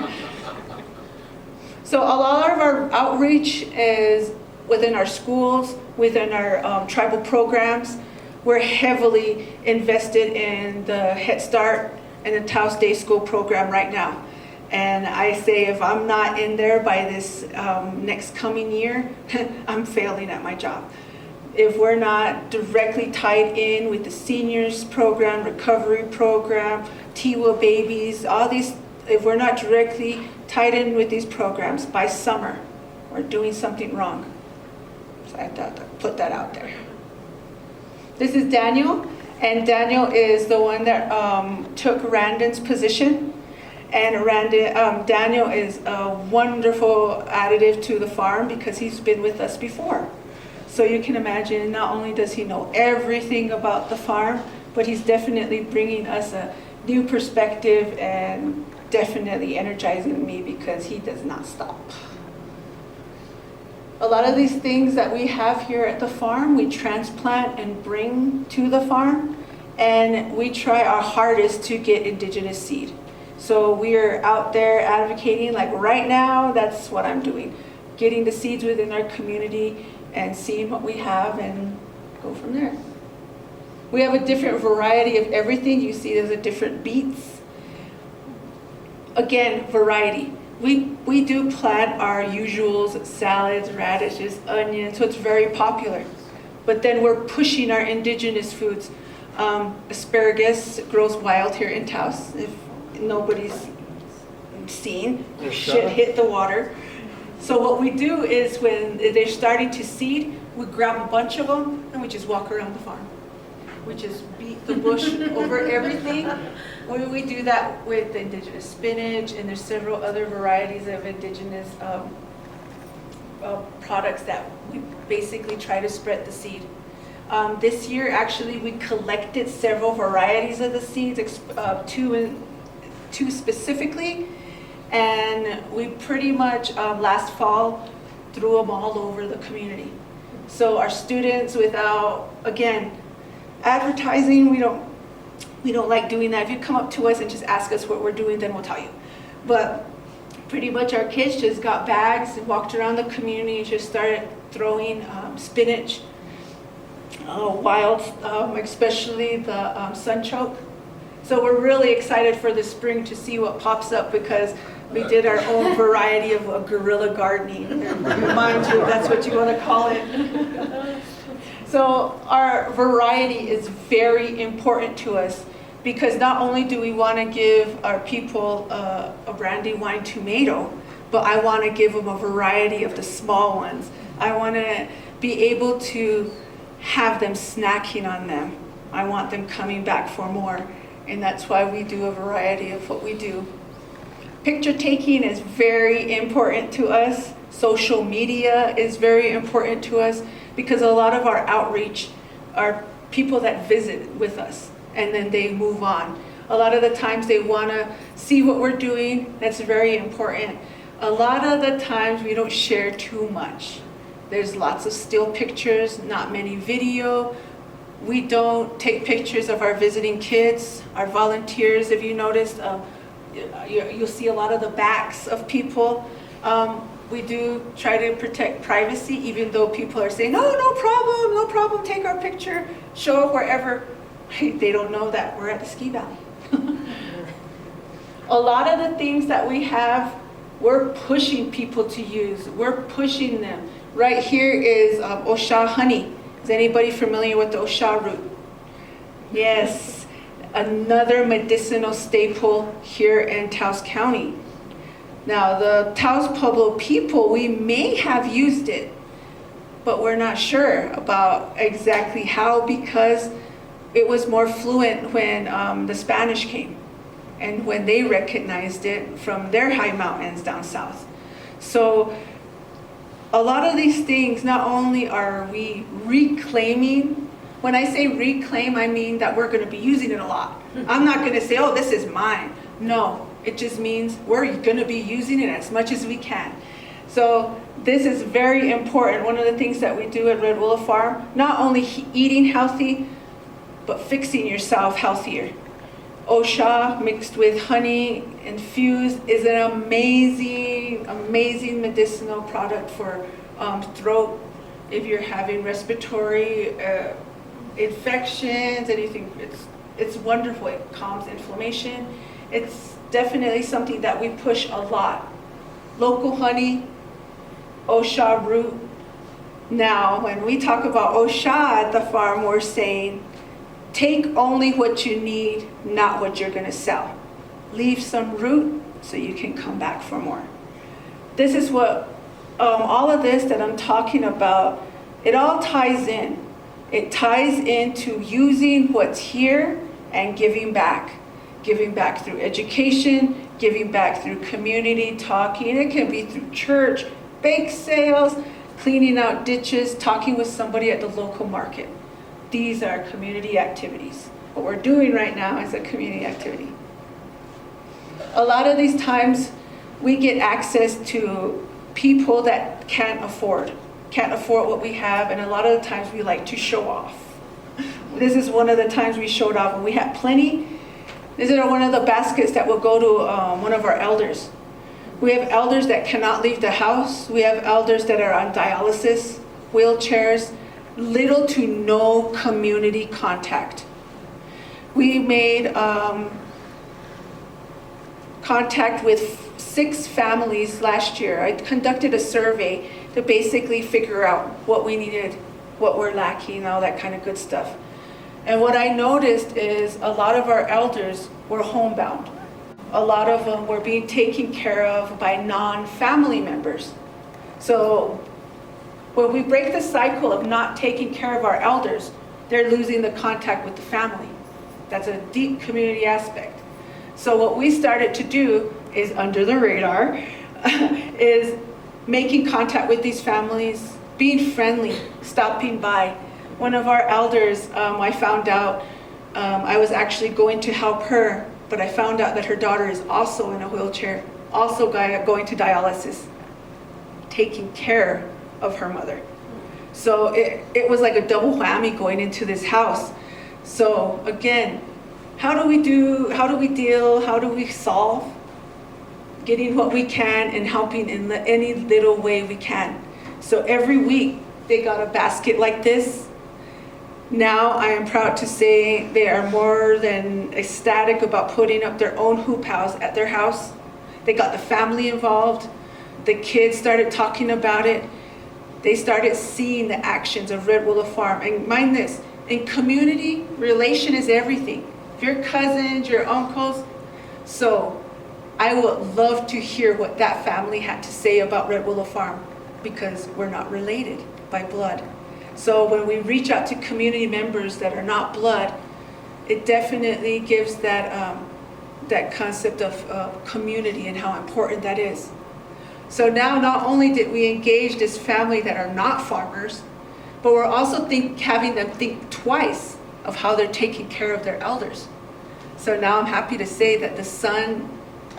So a lot of our outreach is within our schools, within our tribal programs. We're heavily invested in the Head Start and the Taos Day School program right now. And I say if I'm not in there by this next coming year, I'm failing at my job. If we're not directly tied in with the seniors program, recovery program, Tiwa babies, all these, if we're not directly tied in with these programs by summer, we're doing something wrong. So I thought I'd put that out there. This is Daniel, and Daniel is the one that took Randon's position. And Daniel is a wonderful additive to the farm because he's been with us before. So you can imagine, not only does he know everything about the farm, but he's definitely bringing us a new perspective and definitely energizing me because he does not stop. A lot of these things that we have here at the farm, we transplant and bring to the farm, and we try our hardest to get indigenous seed. So we are out there advocating, like right now, that's what I'm doing. Getting the seeds within our community and seeing what we have and go from there. We have a different variety of everything. You see there's a different beets. Again, variety. We do plant our usuals, salads, radishes, onions, so it's very popular. But then we're pushing our indigenous foods. Asparagus grows wild here in Taos. If nobody's seen, should hit the water. So what we do is when they're starting to seed, we grab a bunch of them and we just walk around the farm. We just beat the bush over everything. We do that with the indigenous spinach, and there's several other varieties of indigenous products that we basically try to spread the seed. This year, actually, we collected several varieties of the seeds, two specifically, and we pretty much last fall threw them all over the community. So our students, without, again, advertising, we don't like doing that. If you come up to us and just ask us what we're doing, then we'll tell you. But pretty much our kids just got bags and walked around the community and just started throwing spinach, wild, especially the sunchoke. So we're really excited for the spring to see what pops up, because we did our own variety of guerrilla gardening. Mind you, if that's what you want to call it. So our variety is very important to us, because not only do we want to give our people a brandy wine tomato, but I want to give them a variety of the small ones. I want to be able to have them snacking on them. I want them coming back for more, and that's why we do a variety of what we do. Picture taking is very important to us. Social media is very important to us, because a lot of our outreach are people that visit with us and then they move on. A lot of the times they want to see what we're doing. That's very important. A lot of the times we don't share too much. There's lots of still pictures, not many video. We don't take pictures of our visiting kids, our volunteers. If you noticed, you'll see a lot of the backs of people. We do try to protect privacy, even though people are saying, no problem, take our picture, show up wherever. They don't know that we're at the ski valley. A lot of the things that we have, we're pushing people to use. We're pushing them. Right here is Osha honey. Is anybody familiar with the Osha root? Yes, another medicinal staple here in Taos County. Now, the Taos Pueblo people, we may have used it, but we're not sure about exactly how, because it was more fluent when the Spanish came and when they recognized it from their high mountains down south. So a lot of these things, not only are we reclaiming, when I say reclaim, I mean that we're going to be using it a lot. I'm not going to say, oh, this is mine. No. It just means we're going to be using it as much as we can. So this is very important. One of the things that we do at Red Willow Farm, not only eating healthy, but fixing yourself healthier. Osha mixed with honey infused is an amazing, amazing medicinal product for throat. If you're having respiratory infections, anything, it's wonderful. It calms inflammation. It's definitely something that we push a lot. Local honey, Osha root. Now, when we talk about Osha at the farm, we're saying, take only what you need, not what you're going to sell. Leave some root so you can come back for more. This is what, all of this that I'm talking about, it all ties in. It ties into using what's here and giving back. Giving back through education, giving back through community talking. It can be through church, bake sales, cleaning out ditches, talking with somebody at the local market. These are community activities. What we're doing right now is a community activity. A lot of these times we get access to people that can't afford what we have, and a lot of the times we like to show off. This is one of the times we showed off when we had plenty. These are one of the baskets that will go to one of our elders. We have elders that cannot leave the house. We have elders that are on dialysis, wheelchairs, little to no community contact. We made contact with 6 families last year. I conducted a survey to basically figure out what we needed, what we're lacking, all that kind of good stuff. And what I noticed is a lot of our elders were homebound. A lot of them were being taken care of by non-family members. So when we break the cycle of not taking care of our elders, they're losing the contact with the family. That's a deep community aspect. So what we started to do is, under the radar, is making contact with these families, being friendly, stopping by. one of our elders, I found out, I was actually going to help her, but I found out that her daughter is also in a wheelchair, also going to dialysis, taking care of her mother. So it was like a double whammy going into this house. So again, how do we deal, how do we solve? Getting what we can and helping in any little way we can. So every week they got a basket like this. Now I am proud to say they are more than ecstatic about putting up their own hoop house at their house. They got the family involved. The kids started talking about it. They started seeing the actions of Red Willow Farm. And mind this, in community, relation is everything. Your cousins, your uncles. So I would love to hear what that family had to say about Red Willow Farm, because we're not related by blood. So when we reach out to community members that are not blood, it definitely gives that, that concept of community and how important that is. So now not only did we engage this family that are not farmers, but we're also having them think twice of how they're taking care of their elders. So now I'm happy to say that the son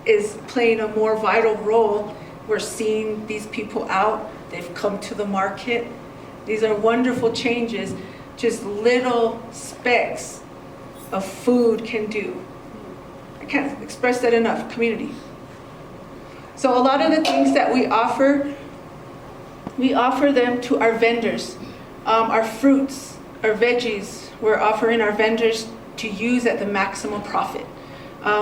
is playing a more vital role. We're seeing these people out. They've come to the market. These are wonderful changes, just little specks of food can do. I can't express that enough, community. So a lot of the things that we offer them to our vendors. Our fruits, our veggies, we're offering our vendors to use at the maximum profit.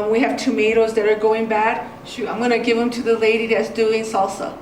We have tomatoes that are going bad. Shoot, I'm gonna give them to the lady that's doing salsa.